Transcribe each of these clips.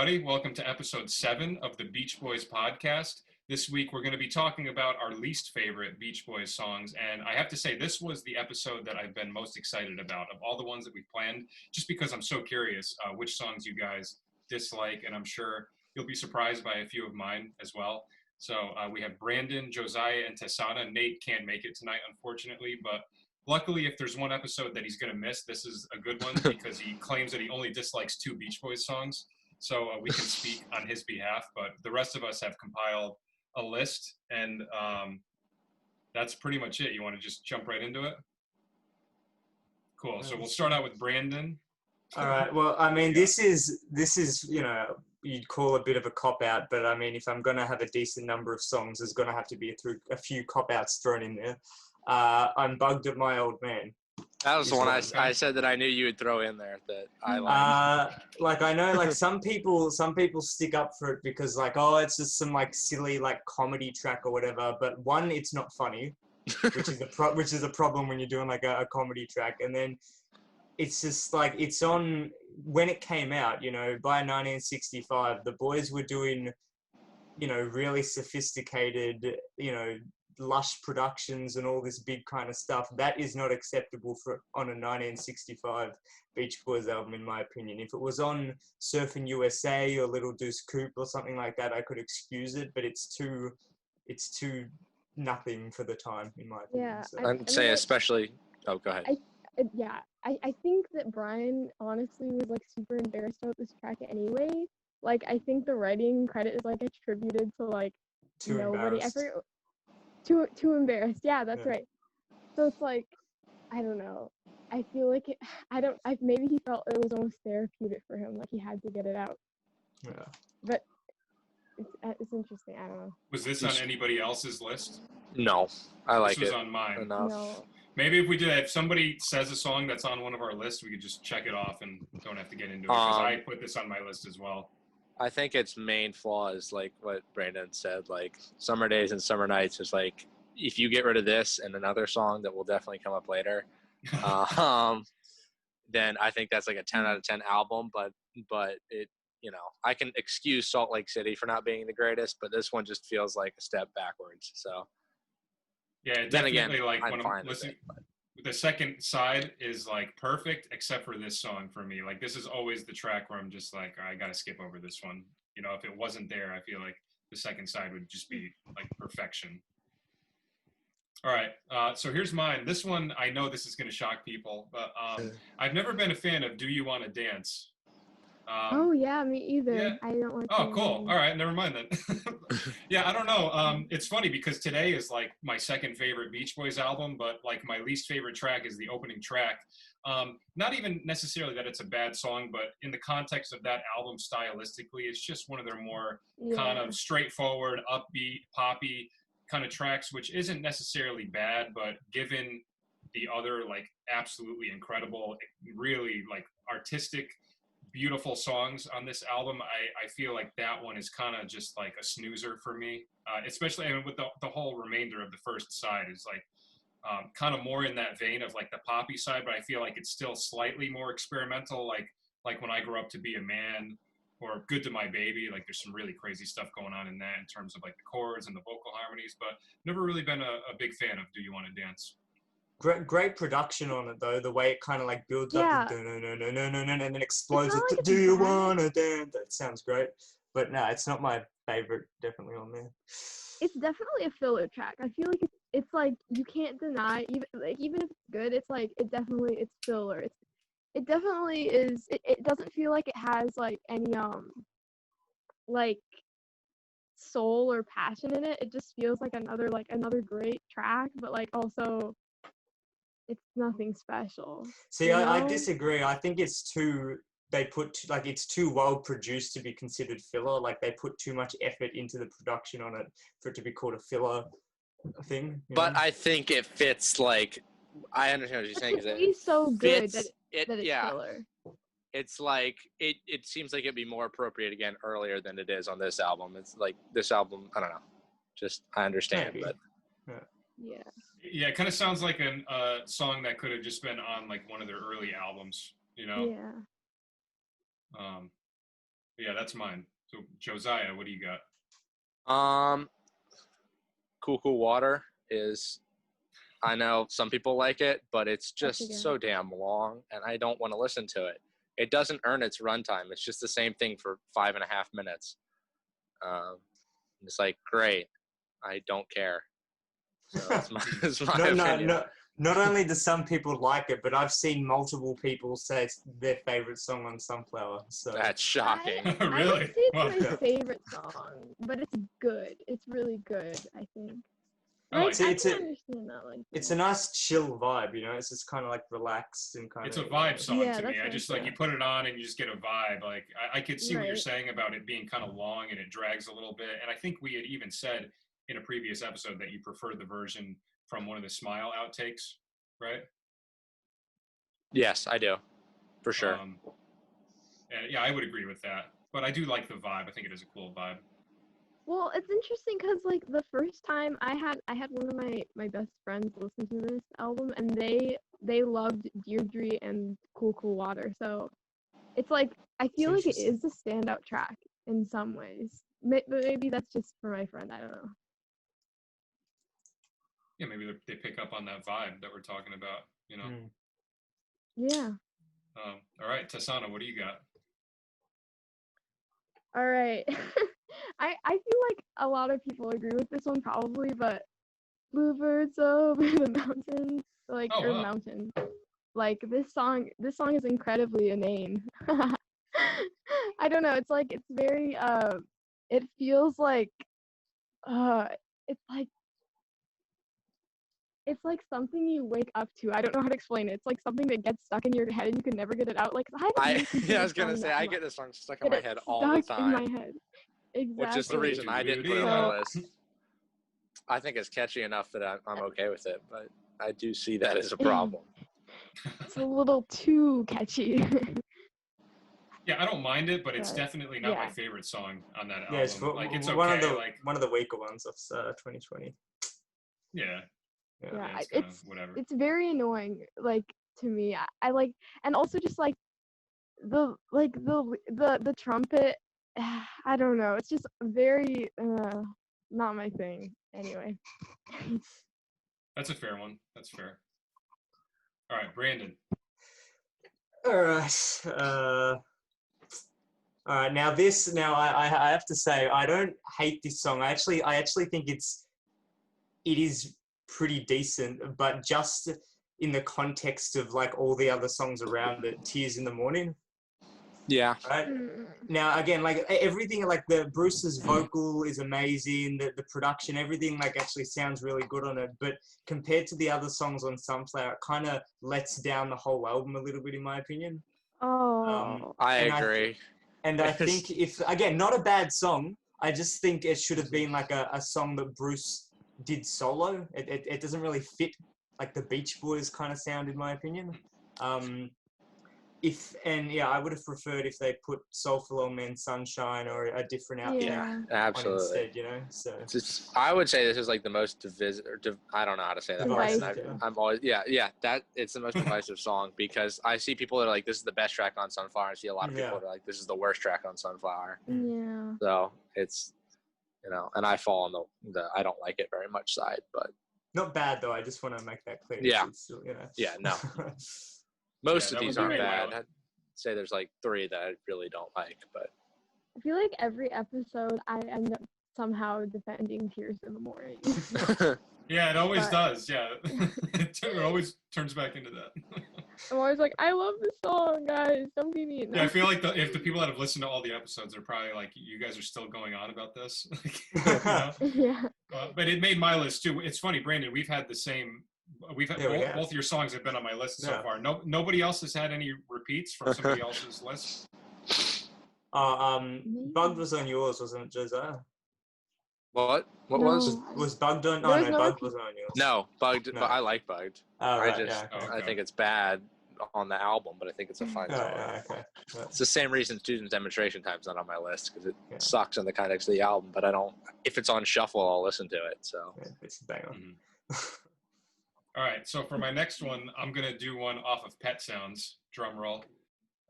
everybody. Welcome to episode 7 of the Beach Boys podcast. This week, we're going to be talking about our least favorite Beach Boys songs. And I have to say, this was the episode that I've been most excited about of all the ones that we've planned, just because I'm so curious which songs you guys dislike. And I'm sure you'll be surprised by a few of mine as well. So we have Brandon, Josiah, and Tessana. Nate can't make it tonight, unfortunately, but luckily, if there's one episode that he's going to miss, this is a good one because he claims that he only dislikes 2 Beach Boys songs. So we can speak on his behalf, but the rest of us have compiled a list, and that's pretty much it. You want to just jump right into it? Cool. So we'll start out with Brandon. All right. Well, I mean, this is you'd call a bit of a cop-out, but I mean, if I'm going to have a decent number of songs, there's going to have to be a few cop-outs thrown in there. I'm Bugged at My Old Man. That was the one I said that I knew you would throw in there that I like. I know, like some people stick up for it because like, oh, it's just some like silly like comedy track or whatever. But one, it's not funny, which is a problem when you're doing like a comedy track. And then it's just like it's on when it came out. By 1965, the boys were doing, really sophisticated, lush productions and all this big kind of stuff. That is not acceptable on a 1965 Beach Boys album, in my opinion. If it was on Surfing USA or Little Deuce Coupe or something like that, I could excuse it, but it's too nothing for the time, in my opinion. Yeah, so. I'd say especially. Oh, go ahead. I think that Brian honestly was like super embarrassed about this track anyway. Like, I think the writing credit is like attributed to like nobody. Too embarrassed. Yeah, that's right. So it's like, I don't know. I feel like maybe he felt it was almost therapeutic for him, like he had to get it out. Yeah. But it's interesting. I don't know. Was this on anybody else's list? No, I like it. This was on mine. Enough. No. Maybe if somebody says a song that's on one of our lists, we could just check it off and don't have to get into it, because I put this on my list as well. I think its main flaw is like what Brandon said, like Summer Days and Summer Nights is like, if you get rid of this and another song that will definitely come up later, then I think that's like a 10 out of 10 album, but it, I can excuse Salt Lake City for not being the greatest, but this one just feels like a step backwards. So yeah, then again, like when I'm listening, the second side is like perfect, except for this song for me. Like this is always the track where I'm just like, I gotta skip over this one. If it wasn't there, I feel like the second side would just be like perfection. All right, so here's mine. This one, I know this is gonna shock people, but I've never been a fan of "Do You Want to Dance." Oh yeah, me either. Yeah. I don't like. Oh, cool. All right, never mind then. Yeah, I don't know. It's funny because today is like my second favorite Beach Boys album, but like my least favorite track is the opening track. Not even necessarily that it's a bad song, but in the context of that album stylistically, it's just one of their more kind of straightforward, upbeat, poppy kind of tracks, which isn't necessarily bad, but given the other like absolutely incredible, really like artistic, beautiful songs on this album, I feel like that one is kind of just like a snoozer for me, especially with the whole remainder of the first side is like kind of more in that vein of like the poppy side, but I feel like it's still slightly more experimental, like When I Grow Up to Be a Man or Good to My Baby. Like there's some really crazy stuff going on in that in terms of like the chords and the vocal harmonies, but never really been a big fan of Do You Want to Dance. Great production on it though. The way it kind of like builds up, and then explodes. Like Do you wanna dance? That sounds great, but no, it's not my favorite. Definitely on there. It's definitely a filler track. I feel like it's like you can't deny even if it's good. It's like it's filler. It definitely is. It doesn't feel like it has like any like soul or passion in it. It just feels like another great track, but like also. It's nothing special. See, I disagree. I think it's too well produced to be considered filler. Like they put too much effort into the production on it for it to be called a filler thing. But I think it fits. Like I understand what you're saying. It's so good that it's filler. It's like it seems like it'd be more appropriate again earlier than it is on this album. It's like this album. I don't know. Just I understand, Maybe. But yeah. Yeah, it kind of sounds like a song that could have just been on like one of their early albums, Yeah. Yeah, that's mine. So Josiah, what do you got? Cool Cool Water is, I know some people like it, but it's That's a just good so damn long, and I don't want to listen to it. It doesn't earn its runtime. It's just the same thing for 5.5 minutes. Um, it's like, great, I don't care. So that's my No, no, opinion. no. Not only do some people like it, but I've seen multiple people say it's their favorite song on Sunflower. So That's shocking. I Really? would say it's Wow. my favorite song, but it's good. It's really good, I think. I like Right? it. I It's can a- understand that. Like, it's a nice chill vibe, you know. It's just kind of like relaxed and kind It's of. a vibe song Yeah, to me. that's I what I just like you put it on and you just get a vibe. Like I could see what you're Right. saying about it being kind of long and it drags a little bit. And I think we had even said in a previous episode that you preferred the version from one of the Smile outtakes, right? Yes, I do, for sure. And yeah, I would agree with that. But I do like the vibe. I think it is a cool vibe. Well, it's interesting because like the first time I had one of my best friends listen to this album, and they loved Deirdre and Cool Cool Water. So it's like I feel like it interesting. is a standout track in some ways. But maybe that's just for my friend. I don't know. Yeah, maybe they pick up on that vibe that we're talking about. You know. Mm. Yeah. All right, Tasana, what do you got? All right. I feel like a lot of people agree with this one probably, but Bluebirds over the mountains, like Oh, or wow. mountain. Like this song is incredibly inane. I don't know, it's like it's very it feels like uh it's like it's like something you wake up to. I don't know how to explain it. It's like something that gets stuck in your head and you can never get it out. Like I haven't listened to Yeah, I this was gonna song say that I much, get this song stuck in but my it's head all the stuck in my time, head. which is the Exactly. reason I didn't put it on my So- list. I think it's catchy enough that I'm okay with it, but I do see that as a problem. It's a little too catchy. Yeah, I don't mind it, but it's But, definitely not my yeah. favorite song on that Yeah, it's album. Like it's one of okay. the Like one of the weaker ones of 2020. yeah, Yeah. Yeah, it's kind of whatever. it's very annoying, like to me. I like, and also just like the trumpet. I don't know. It's just very not my thing. Anyway. That's a fair one. That's fair. All right, Brandon. All right. All right. Now I have to say I don't hate this song. I actually think it is pretty decent, but just in the context of like all the other songs around it, Tears in the Morning. Yeah. Right. Mm. Now again, like everything, like the Bruce's vocal is amazing. The production, everything like actually sounds really good on it. But compared to the other songs on Sunflower, it kind of lets down the whole album a little bit, in my opinion. Oh. I And agree. I think if again, not a bad song. I just think it should have been like a song that Bruce did solo. It doesn't really fit like the Beach Boys kind of sound, in my opinion. I would have preferred if they put Soulful Old Man Sunshine or a different outtake Yeah. on Absolutely. instead, you know. So It's just, I would say this is like the most I don't know how to say that word. Divisive, yeah. I'm always that it's the most divisive song because I see people that are like this is the best track on Sunflower. I see a lot of people Yeah. that are like this is the worst track on Sunflower. Yeah. So it's and I fall on the I don't like it very much side, but not bad though. I just want to make that clear. Yeah. It's still, you know. Yeah, no. Most Yeah, of that these would aren't be bad. my- I'd say there's like 3 that I really don't like, but I feel like every episode I end up somehow defending Tears in the Morning. Yeah, it always But- does. Yeah, it always turns back into that. I'm always like, I love this song, guys. Don't be mean. Yeah, I feel like if the people that have listened to all the eepisodes are probably like, you guys are still going on about this. Yeah. But it made my list too. It's funny, Brandon. We've had the same. We've had Yeah, we have. both your songs have been on my list so Yeah. far. Nobody else has had any repeats from somebody else's list. Bugged was on yours, wasn't it, Josiah? what was? No. Was Bugged on? There Oh was no, no Bugged repeat. wasn't on yours. No, Bugged, No. but I like Bugged. Oh, right, I just yeah, okay. Oh, I think it's bad on the album, but I think it's a fine Oh, song. yeah, okay. Yeah. It's the same reason Student Demonstration Time's not on my list because it Yeah. sucks in the context of the album. But I don't. If it's on shuffle, I'll listen to it. So Yeah, it's a bang on. Mhm. All right, so for my next one, I'm gonna do one off of Pet Sounds. Drum roll.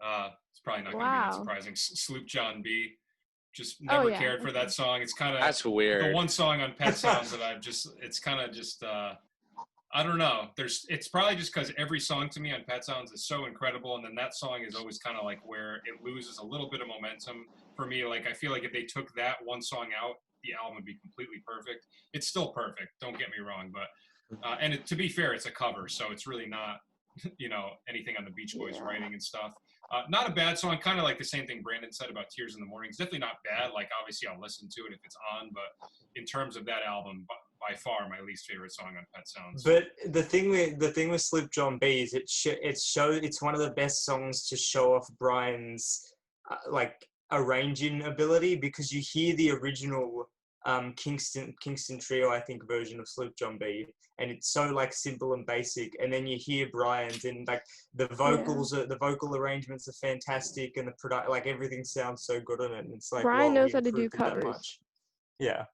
It's probably not going to be that surprising. Sloop John B. Just never cared for that song. It's kind of that's weird. The one song on Pet Sounds that it's kind of just I don't know. It's probably just because every song to me on Pet Sounds is so incredible, and then that song is always kind of like where it loses a little bit of momentum for me. Like I feel like if they took that one song out, the album would be completely perfect. It's still perfect. Don't get me wrong, but to be fair, it's a cover, so it's really not anything on the Beach Boys writing and stuff. Not a bad song, kind of like the same thing Brandon said about Tears in the Morning. It's definitely not bad. Like, obviously, I'll listen to it if it's on, but in terms of that album, by far my least favorite song on Pet Sounds. But the thing with Sloop John B is it's one of the best songs to show off Brian's arranging ability, because you hear the original Kingston Trio, I think, version of Sloop John B, and it's so like simple and basic, and then you hear Brian's, and like the vocals the vocal arrangements are fantastic, and the like everything sounds so good on it, and it's like Brian knows how to do covers. Yeah,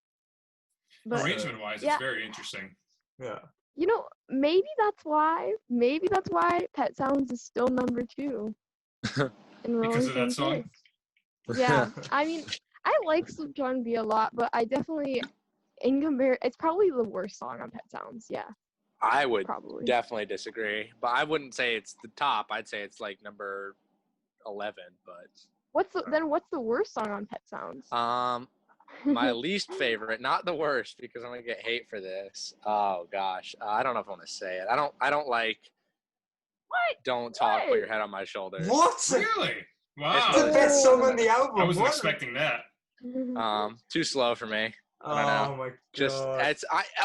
but arrangement wise it's very interesting. Yeah, maybe that's why Pet Sounds is still number 2 in because of that song. Yeah, I mean, I like Sloop John B a lot, but I definitely, it's probably the worst song on Pet Sounds. Yeah. I would definitely disagree, but I wouldn't say it's the top. I'd say it's like number 11. But what's the worst song on Pet Sounds? My least favorite, not the worst, because I'm gonna get hate for this. Oh gosh, I don't know if I want to say it. I don't like. What? Don't talk. Put your head on my shoulder. What? Really? Wow. It's the best song on the album. I wasn't expecting that. Too slow for me. I don't know. My god. Just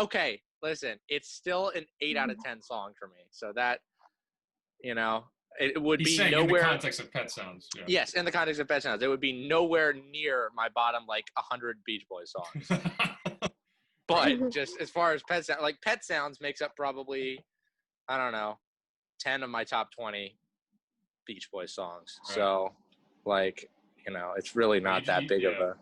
okay. Listen, it's still an 8 out of 10 song for me. So that, it would He's be saying nowhere. In the context of Pet Sounds. Yeah. Yes, in the context of Pet Sounds, it would be nowhere near my bottom 100 Beach Boys songs. But just as far as Pet Sounds, Pet Sounds makes up probably, I don't know, 10 of my top 20 Beach Boys songs. Right. So, it's really not that big of a.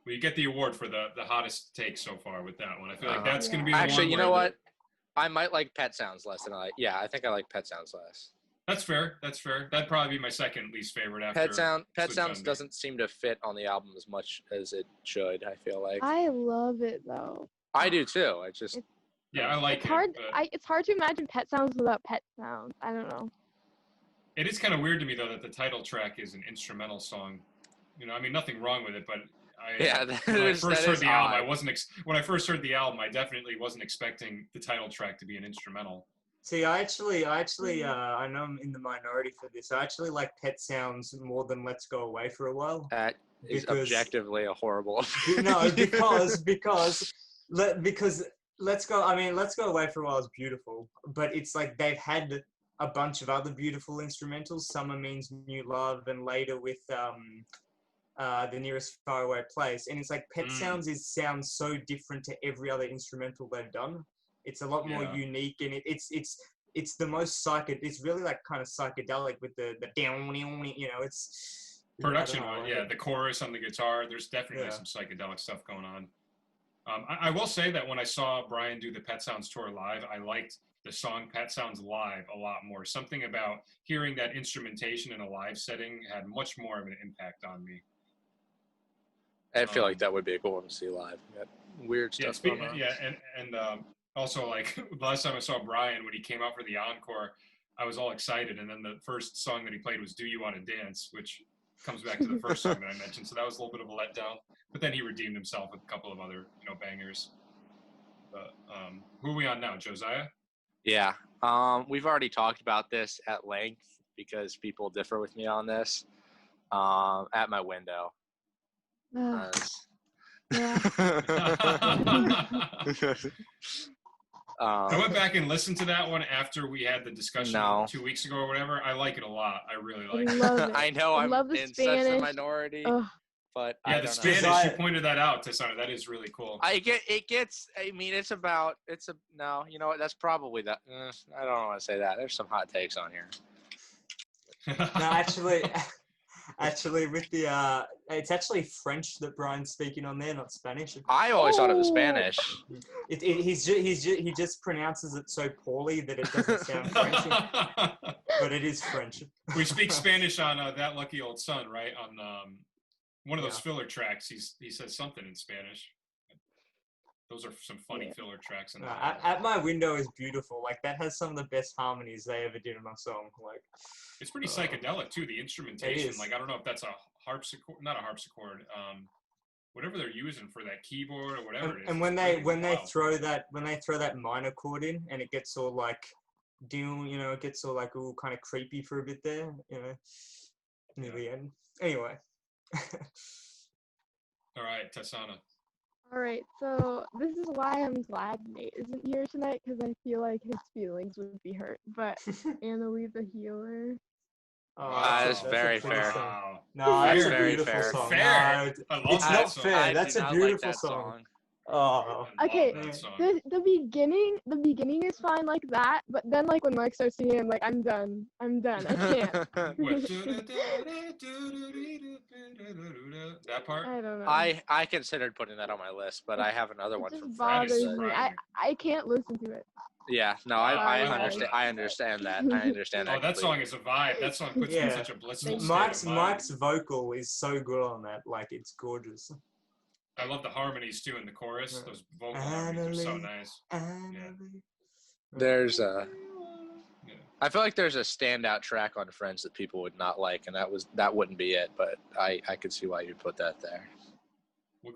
Well, you get the award for the hottest take so far with that one. I feel like that's going to be the actually. One you know what? I might like Pet Sounds less than I like. Yeah, I think I like Pet Sounds less. That's fair. That'd probably be my second least favorite after. Pet Sounds doesn't seem to fit on the album as much as it should. I feel like. I love it though. I do too. I like it. It's hard to imagine Pet Sounds without Pet Sounds. I don't know. It is kind of weird to me though that the title track is an instrumental song. Nothing wrong with it, but when I first heard the album, I definitely wasn't expecting the title track to be an instrumental. See, I know I'm in the minority for this. I actually like Pet Sounds more than Let's Go Away for a While. That is objectively a horrible. No, because Let's Go Away for a While is beautiful, but it's like they've had a bunch of other beautiful instrumentals. Summer Means New Love, and later with The Nearest Faraway Place, and it's like Pet Sounds sounds so different to every other instrumental they've done. It's a lot more unique, and it's the most it's really kind of psychedelic with the down, it's production one. The chorus on the guitar, there's definitely some psychedelic stuff going on. I will say that when I saw Brian do the Pet Sounds tour live, I liked the song Pet Sounds live a lot more. Something about hearing that instrumentation in a live setting had much more of an impact on me. I feel like that would be a cool one to see live. Weird stuff going on. And also the last time I saw Brian, when he came out for the encore, I was all excited, and then the first song that he played was Do You Want to Dance, which comes back to the first song that I mentioned, so that was a little bit of a letdown. But then he redeemed himself with a couple of other bangers. But who are we on now, Josiah? Yeah, we've already talked about this at length because people differ with me on this. At My Window. I went back and listened to that one after we had the discussion 2 weeks ago or whatever. I like it a lot. I really like it. I know I'm in such a minority, but the Spanish. You pointed that out to Sana. That is really cool. No, you know what? That's probably that. I don't want to say that. There's some hot takes on here. No, actually, with the it's actually French that Brian's speaking on there, not Spanish. I always thought it was Spanish. He just pronounces it so poorly that it doesn't sound French. but it is French. We speak Spanish on That Lucky Old Son, right? On one of those filler tracks, he says something in Spanish. Those are some funny filler tracks. At My Window is beautiful. Like, that has some of the best harmonies they ever did in a song. Like, it's pretty psychedelic too. The instrumentation, like, I don't know if that's a harpsichord, not a harpsichord. Whatever they're using for that keyboard or whatever it is. And when they throw that minor chord in, and it gets all like, it gets all like all kind of creepy for a bit there, near the end. Anyway. All right, Tassana. All right, so this is why I'm glad Nate isn't here tonight, because I feel like his feelings would be hurt. But Annalie the Healer. That's very fair. Wow. No, that's a very beautiful fair. song. Fair. No, I love it's that not song. fair. That's a beautiful like song. Oh. Okay, that song. the beginning is fine like that, but then like when Mike starts singing, I'm like, I'm done, I can't. That part? I don't know. I considered putting that on my list, but I have another one It from just Friends. bothers that- me. I can't listen to it. Yeah, no, I understand. I understand that. I understand that. Oh, that song is a vibe. That song puts me in such a blissful state of mind. Mike's vocal is so good on that. Like, it's gorgeous. I love the harmonies too in the chorus. Those vocal harmonies are so nice. There's I feel like there's a standout track on Friends that people would not like, and that wouldn't be it. But I could see why you'd put that there.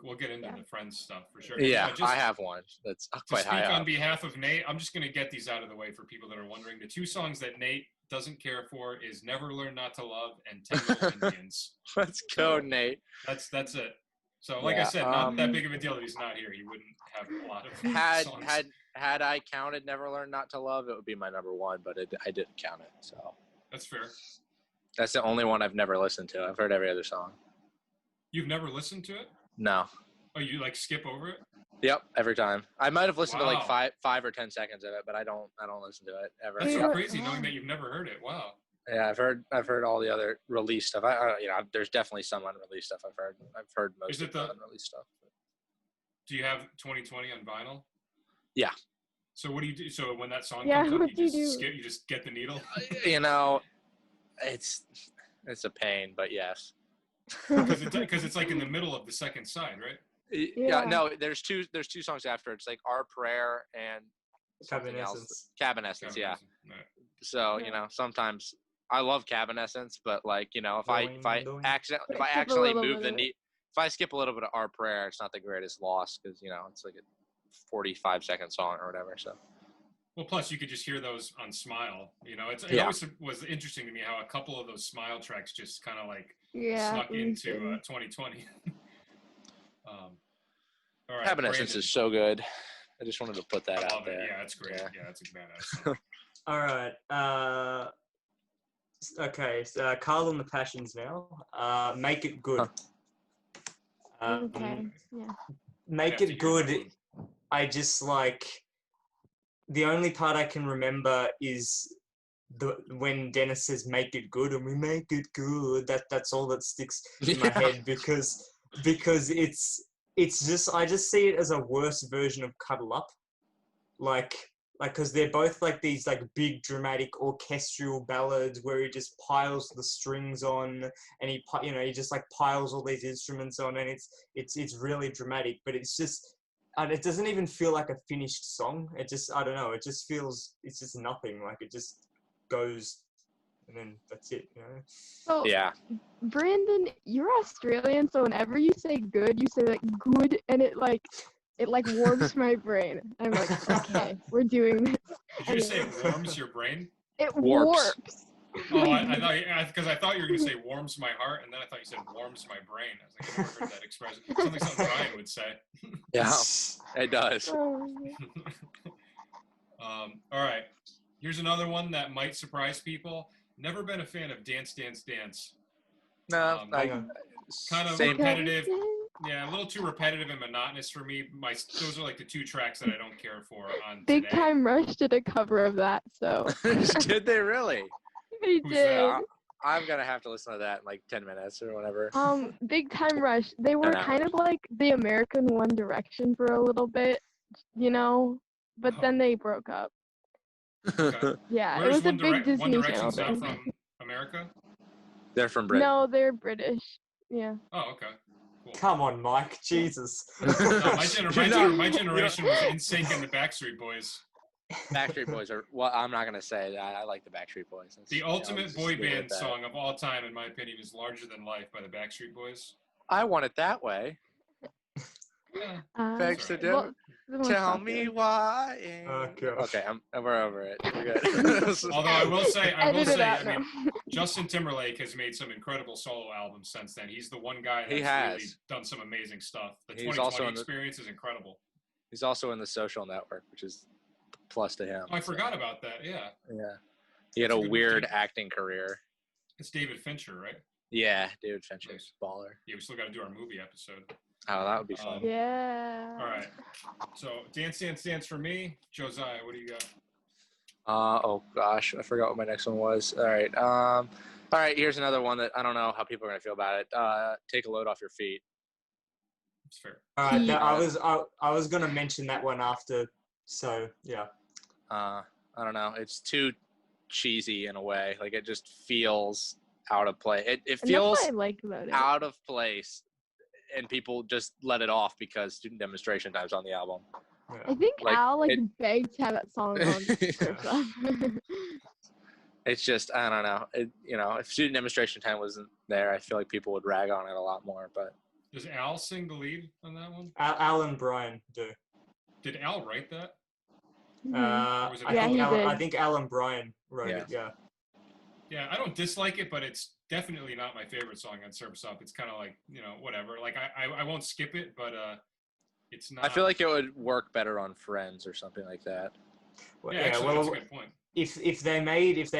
We'll get into the Friends stuff for sure. Yeah, I have one that's quite high up. To speak on behalf of Nate, I'm just going to get these out of the way for people that are wondering. The two songs that Nate doesn't care for is Never Learn Not to Love and 10 Little Indians. Let's go, Nate. That's it. So, like I said, not that big of a deal that he's not here. He wouldn't have a lot of songs. Had I counted Never Learn Not to Love, it would be my number one, but I didn't count it. So that's fair. That's the only one I've never listened to. I've heard every other song. You've never listened to it? No. Oh, you like skip over it? Yep, every time. I might have listened to like five or 10 seconds of it, but I don't listen to it ever. That's so crazy knowing that you've never heard it. Wow. Yeah, I've heard all the other released stuff. There's definitely some unreleased stuff I've heard. I've heard most of the unreleased stuff. Do you have 2020 on vinyl? Yeah. So what do you do? So when that song comes up, you just get the needle? It's a pain, but yes. Because it's like in the middle of the second side, right? Yeah. No, there's two songs after. It's like Our Prayer and something else. Cabinescence, yeah. Right. So, sometimes I love Cabinescence, but like, if I accidentally move the needle, if I skip a little bit of Our Prayer, it's not the greatest loss because, it's like a 45-second song or whatever. So. Well, plus you could just hear those on Smile. It always was interesting to me how a couple of those Smile tracks just kind of like snuck into 2020. All right, Cabinescence is so good. I just wanted to put that out there. Yeah, that's great. Yeah, that's a badass song. All right. Okay. So Carl and the Passions now. Make It Good. Okay. Yeah. Make It Good. I just like. The only part I can remember is when Dennis says "make it good" and we make it good. That's all that sticks in my head because it's just I just see it as a worse version of Cuddle Up, like because they're both like these like big dramatic orchestral ballads where he just piles the strings on and he just like piles all these instruments on and it's really dramatic, but it's just. And it doesn't even feel like a finished song. It just, I don't know. It just feels, it's just nothing. Like it just goes, and then that's it. So, yeah. Brandon, you're Australian, so whenever you say good, you say like good, and it warms my brain. I'm like, okay, we're doing this. Did you say it warms your brain? It warps. Oh, I thought you were going to say warms my heart, and then I thought you said warms my brain. I was like, I've never heard that expression. It sounds like something Ryan would say. Yeah, it does. All right. Here's another one that might surprise people. Never been a fan of Dance, Dance, Dance. No, kind of repetitive. Yeah, a little too repetitive and monotonous for me. Those are like the two tracks that I don't care for on Big today. Time Rush did a cover of that, so. Did they really? They did. I'm gonna have to listen to that in like 10 minutes or whatever. Big Time Rush. They were kind of like the American One Direction for a little bit, but then they broke up. Okay. Yeah, it Where's was a big One Disney Channel Direction's not thing. from America? They're from Britain. No, they're British. Yeah. Oh, okay. Cool. Come on, Mike. Jesus. No, my You generation was NSYNC and the Backstreet Boys. Backstreet Boys are. Well, I'm not gonna say that. I like the Backstreet Boys. The ultimate just boy leave it at band that. song of all time, in my opinion, is "Larger Than Life" by the Backstreet Boys. I want it that way. Yeah. Begs Sorry. to differ. The most Tell popular. me why. Oh, gosh. Okay, we're over it. We're good. Although I will say, Edit it out I now. mean, Justin Timberlake has made some incredible solo albums since then. He's the one guy He that's has. really done some amazing stuff. The He's 2020 also in the- experience is incredible. He's also in The Social Network, which is plus to him. Oh, I forgot about that. Yeah, Yeah. He had That's a a good weird mistake. acting career. it's David Fincher, right? Yeah, David Fincher's Nice. baller. Yeah, we still got to do our movie episode. Oh, that would be fun. Yeah. All right. So Dance Dance Dance for me. Josiah, what do you got? Oh gosh, I forgot what my next one was. All right. Here's another one that I don't know how people are gonna feel about it. Take a load off your feet. It's fair. All right, Yeah. I was gonna mention that one after. So yeah. I don't know. It's too cheesy in a way. Like it just feels out of place. It And feels that's what I like about it. out of place, and people just let it off because Student Demonstration Time's on the album. I think like, Al it- begged to have that song on. Surf's Up. It's just I don't know. If Student Demonstration Time wasn't there, I feel like people would rag on it a lot more. But Does Al sing the lead on that one? Al and Brian do. Did Al write that? Mhm. was it Yeah, he did. I think Al and Brian wrote Yeah. it. Yeah. Yeah, I don't dislike it, but it's definitely not my favorite song on Surf's Up. It's kind of like, whatever. Like, I won't skip it, but it's not. I feel like it would work better on Friends or something like that. Well, Yeah, actually, that's a good point. if they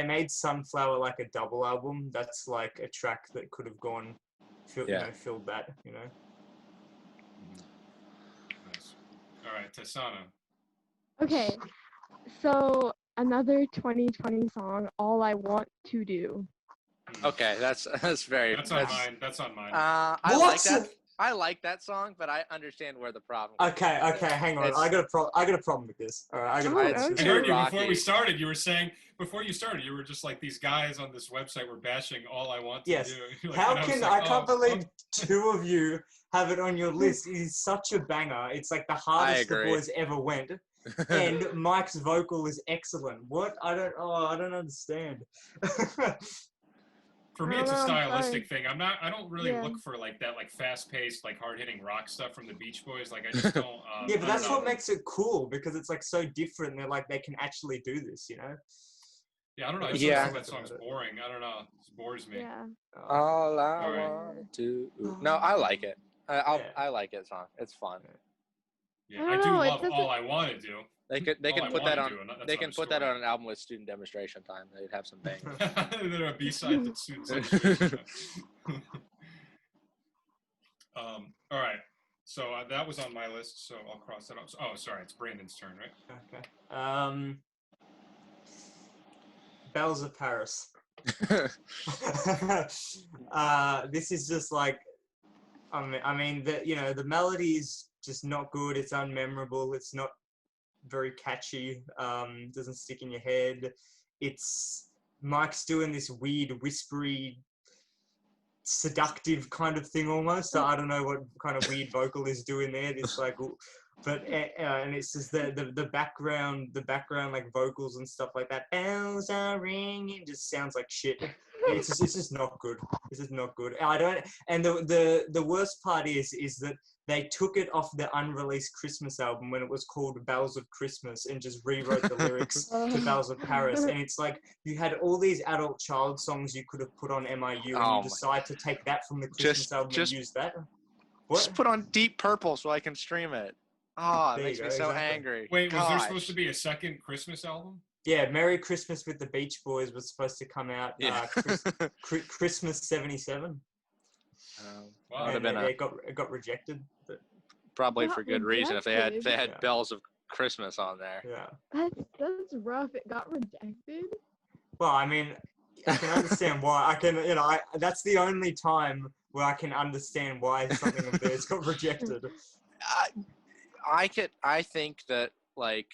made Sunflower like a double album, that's like a track that could have gone, filled that. Nice. All right, Tasana. Okay, so another 2020 song, All I Want to Do. Okay, that's very. That's on mine. That's on mine. I What? like that. I like that song, but I understand where the problem. Okay, hang on. I got a problem with this. All right, I got a Oh, problem. It's with I this. heard you rocky. before we started. You were saying you were just like, these guys on this website were bashing All I Want to Yes. Do. You're like- How and I was can like, I can't oh, believe two of you have it on your list? It is such a banger. It's like the hardest the agree. boys ever went. And Mike's vocal is excellent. What? I don't understand. For me, I it's a don't know, I'm stylistic thing. I don't really Yeah. look for like that, like fast-paced, like hard-hitting rock stuff from the Beach Boys. Like I just don't. Yeah, I but don't that's know. what makes it cool because it's like so different. They're like they can actually do this, Yeah, I don't know. I just Yeah. think that song's boring. I don't know. It bores me. Yeah. All I All right. want to. No, I like it. I Yeah. like it. Song. It's fun. Yeah, I I don't do know, it love doesn't- All I Want to Do. They could All I put that Wanna on. Do, and that's They can another put that story. on an album with Student Demonstration Time. They'd have some bangers. They're a B-side to Suits. All right. So that was on my list, so I'll cross that off. Oh, sorry, it's Brandon's turn, right? Okay. Bells of Paris. This is just like, I mean, the melody is just not good. It's unmemorable. It's not very catchy. Doesn't stick in your head. It's Mike's doing this weird, whispery, seductive kind of thing almost. So I don't know what kind of weird vocal is doing there. It's like, but and it's just the background like vocals and stuff like that. Bells are ringing. Just sounds like shit. It's just not good. It's just not good. I don't. And the worst part is that they took it off the unreleased Christmas album when it was called Bells of Christmas and just rewrote the lyrics to Bells of Paris. And it's like you had all these adult child songs you could have put on MIU, and you decide to take that from the Christmas album and use that. What? Just put on Deep Purple so I can stream it. Oh, it There makes you me go, so exactly. angry. Wait, was there Gosh. supposed to be a second Christmas album? Yeah, Merry Christmas with the Beach Boys was supposed to come out Yeah. Christmas '77. Wow. Would have And been it got rejected. But probably Got for good reason if they had Yeah. Bells of Christmas on there. yeah. That's rough. It got rejected. Well, I mean, I can understand why. I can, that's the only time where I can understand why something of theirs got rejected. I think that like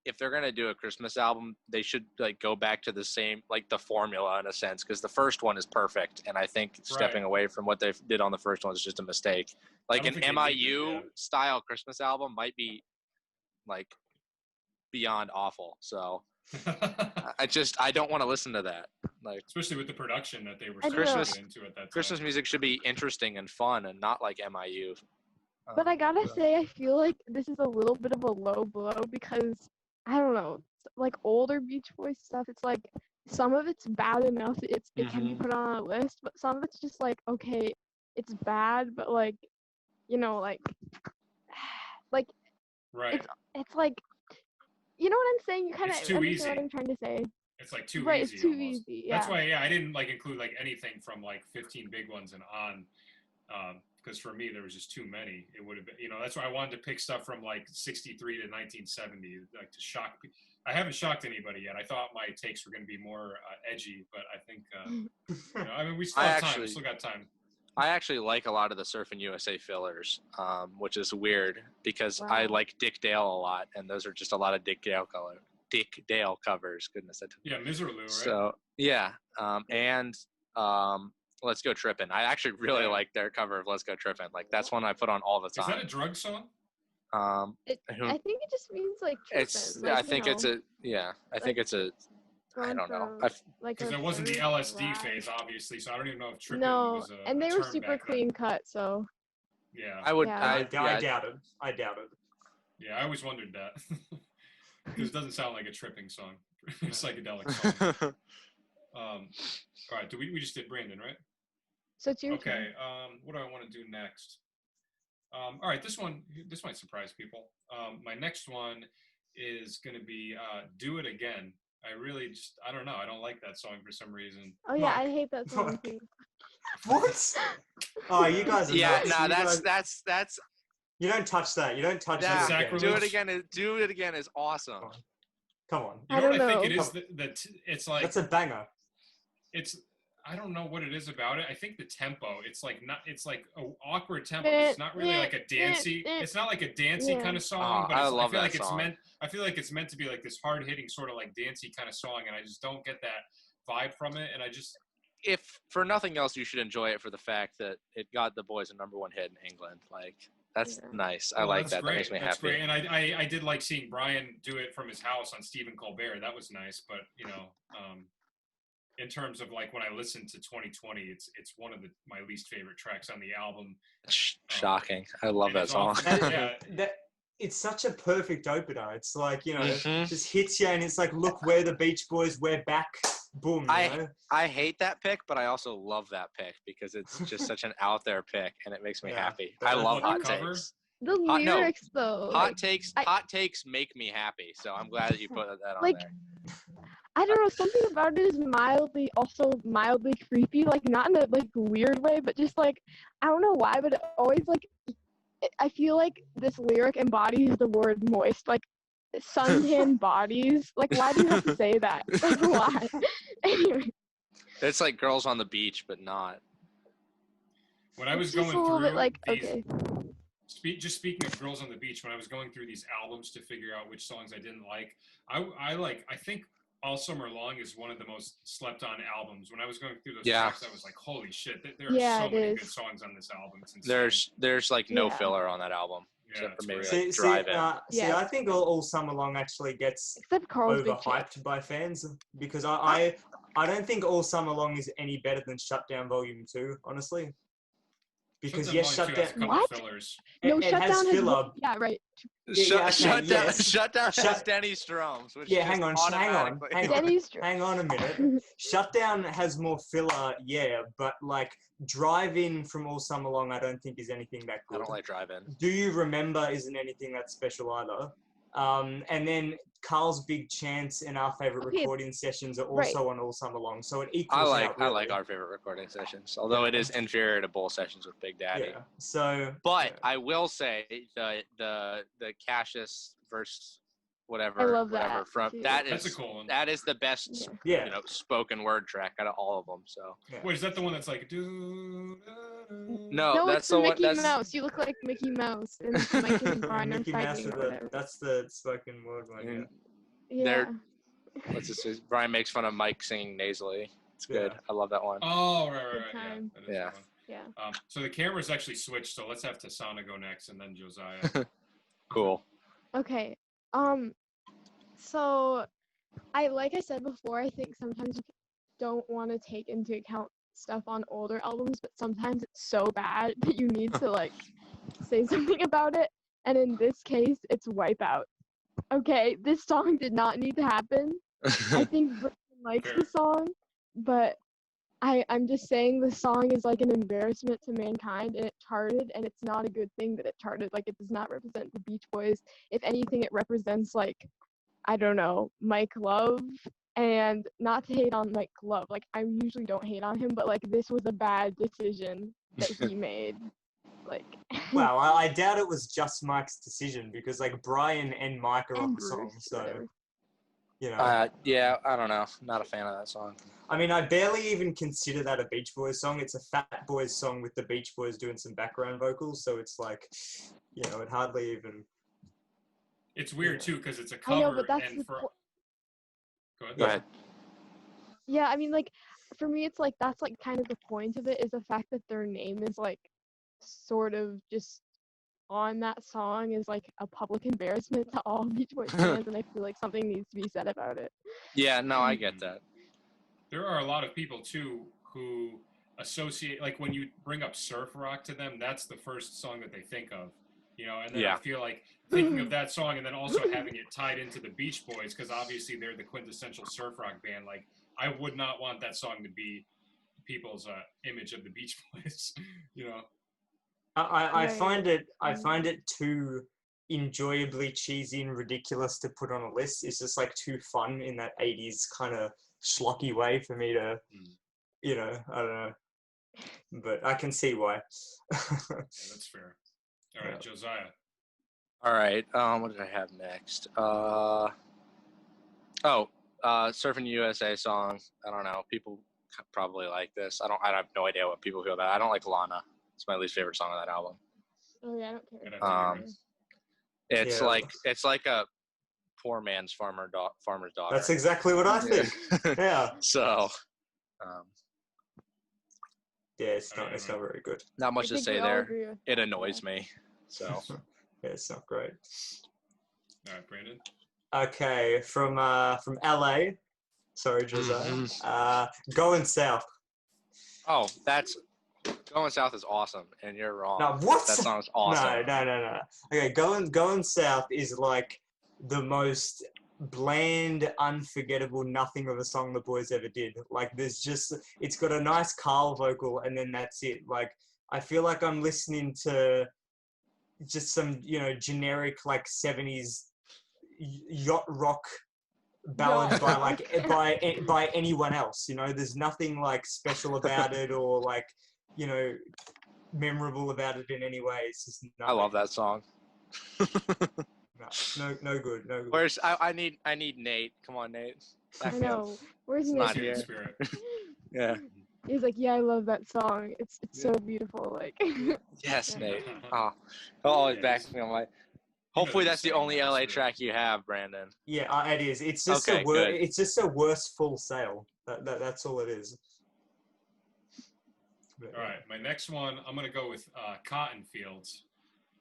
if they're gonna do a Christmas album, they should like go back to the same like the formula in a sense, because the first one is perfect, and I think stepping away from what they did on the first one is just a mistake. Like an MIU style Christmas album might be like beyond awful. So I don't want to listen to that. Like especially with the production that they were Christmas into at that time. Christmas music should be interesting and fun, and not like MIU. But I gotta say, I feel like this is a little bit of a low blow because I don't know, like older Beach Boys stuff. It's like some of it's bad enough it can be put on a list, but some of it's just like okay, it's bad, but like like right. It's like you know what I'm saying. You kind of understand easy. What I'm trying to say. It's like too right, easy. It's too almost. easy. Yeah. That's why I didn't like include like anything from like 15 Big Ones and on. Because for me there was just too many. It would have been, that's why I wanted to pick stuff from like 63 to 1970, like to shock. I haven't shocked anybody yet. I thought my takes were going to be more edgy, but I think, I mean, we still have time. We still got time. I actually like a lot of the Surfing USA fillers, which is weird because I like Dick Dale a lot, and those are just a lot of Dick Dale covers. Goodness, yeah, Miserlou, right? So yeah, and Let's Go Trippin'. I actually really like their cover of Let's Go Trippin'. Like that's one I put on all the time. Is that a drug song? I think it just means like trippin'. It's. I think it's a. Yeah, I think it's a. I don't know. Because there wasn't the LSD phase, obviously, so I don't even know if tripping was a and they were term super clean cut, so. Yeah. I would. I doubt it. Yeah, I always wondered that. Because it doesn't sound like a tripping song. Psychedelic song. All right, we just did Brandon, right? So it's your turn. Okay, what do I want to do next? All right, this might surprise people. My next one is going to be Do It Again. I don't know. I don't like that song for some reason. Oh yeah, I hate that song too. What? Oh, you guys are nuts. That's. You don't touch that. You don't touch that. Do It Again is awesome. Come on. You know what I think it is? That it's like that's a banger. I don't know what it is about it. I think the tempo. It's like an awkward tempo. It's not really like a dancey. It's not like a dancey kind of song. But I feel like it's meant to be like this hard hitting sort of like dancey kind of song, and I just don't get that vibe from it. And I just. If for nothing else, you should enjoy it for the fact that it got the boys a #1 hit in England. Like that's nice. I like that. That makes me happy. That's great. And I did like seeing Brian do it from his house on Stephen Colbert. That was nice. But in terms of like when I listen to 2020, it's one of my least favorite tracks on the album. Shocking. I love that song. It's such a perfect opener. It's like, it just hits you and it's like, look where the Beach Boys, we're back. Boom. I hate that pick, but I also love that pick because it's just such an out there pick and it makes me happy. I love hot takes. The lyrics though. Hot takes make me happy. So I'm glad that you put that on there. I don't know, something about it is mildly creepy, like not in a like weird way, but just like I don't know why, but it always like I feel like this lyric embodies the word moist, like suntan bodies. Like why do you have to say that? Like why? Anyway. It's like Girls on the Beach, but not. When I was going through these, just speaking of Girls on the Beach, when I was going through these albums to figure out which songs I didn't like, I think All Summer Long is one of the most slept on albums. When I was going through those tracks, I was like, holy shit, there are so many good songs on this album. It's insane. There's like no filler on that album. Yeah, for maybe I think All Summer Long actually gets overhyped by fans because I don't think All Summer Long is any better than Shutdown Volume 2, honestly. Because Shutdown. What? No, Shutdown has filler. Yeah, right. Shutdown has Denny Stroms. Which hang on a minute. Shutdown has more filler, but like Drive-In from All Summer Long, I don't think is anything that good. I don't like Drive-In. Do You Remember isn't anything that special either. And then Carl's Big Chance and Our Favorite Recording Sessions are also on All Summer Long, so it equals out. I like Our Favorite Recording Sessions, although it is inferior to Bowl Sessions with Big Daddy. Yeah. So, I will say the Cassius verse whatever. I love that. That's a cool one. That is the best spoken word track out of all of them. So. Yeah. Wait, is that the one that's like? No, that's the Mickey Mouse. You look like Mickey Mouse. And Mickey Mouse. That's the spoken word one. Yeah. Let's just say Brian makes fun of Mike singing nasally. It's good. Yeah. I love that one. Oh, right. Good Yeah, time. that is a Yeah. good one. Yeah. So the cameras actually switched, so let's have Tasana go next and then Josiah. Cool. Okay. So like I said before, I think sometimes you don't want to take into account stuff on older albums, but sometimes it's so bad that you need to like say something about it. And in this case, it's Wipeout. Okay, this song did not need to happen. I think Brian likes Fair. the song, but I'm just saying the song is like an embarrassment to mankind, and it charted, and it's not a good thing that it charted. Like, it does not represent the Beach Boys. If anything, it represents, like, I don't know, Mike Love. And not to hate on Mike Love, like, I usually don't hate on him, but like, this was a bad decision that he made. Like, Well, I doubt it was just Mike's decision because like Brian and Mike are on and the song, Bruce, so whatever. you know. Yeah, I don't know. Not a fan of that song. I mean, I barely even consider that a Beach Boys song. It's a Fat Boys song with the Beach Boys doing some background vocals, so it's like, you know, it hardly even. It's weird too because it's a I cover know, but that's and the for. po- Go ahead. Go ahead. Yeah, I mean, like, for me, it's like that's like kind of the point of it is the fact that their name is like sort of just on that song is like a public embarrassment to all Beach Boys fans, and I feel like something needs to be said about it. Yeah, no, I get that. There are a lot of people too who associate, like when you bring up surf rock to them, that's the first song that they think of, you know. And then Yeah. I feel like thinking of that song and then also having it tied into the Beach Boys, because obviously they're the quintessential surf rock band. Like, I would not want that song to be people's image of the Beach Boys, you know. I Right. find it too enjoyably cheesy and ridiculous to put on a list. It's just like too fun in that 80s kind of schlocky way for me to, you know, I don't know. But I can see why. Yeah, that's fair. All right, Josiah. All right. What did I have next? Surfing USA song. I don't know. People probably like this. I have no idea what people feel about it. I don't like Lana. It's my least favorite song on that album. Oh yeah, I don't care. It's Yeah. it's like a poor man's farmer's daughter. That's exactly what I think. Yeah. So, Yeah, it's not very good. not much I to think say we all there. agree with It that, annoys yeah. me. So, Yeah, it's not great. All right, Brandon. Okay, from LA. Sorry, Josiah. Going South. oh, that's Going South is awesome, and you're wrong. No, what? That song is awesome. No. Okay, Going South is like the most bland, unforgettable, nothing of a song the boys ever did. Like, it's got a nice Carl vocal, and then that's it. Like, I feel like I'm listening to just some, you know, generic like 70s yacht rock ballad by anyone else. You know, there's nothing like special about it or like, you know, memorable about it in any way. It's just nothing. I love that song. No good. Where's I need Nate. Come on, Nate. I know. Where's Not Nick? here. Spirit. Yeah. He's like, yeah, I love that song. It's so beautiful. Like, Yes, Yeah. Nate. Oh, he'll always Yeah, back he's- me on my. knows Hopefully, he's that's the saying only that, LA Spirit. track you have, Brandon. Yeah, it is. It's just Okay, good. it's just a worse Full Sail. That's all it is. All right, my next one, I'm gonna go with Cotton Fields.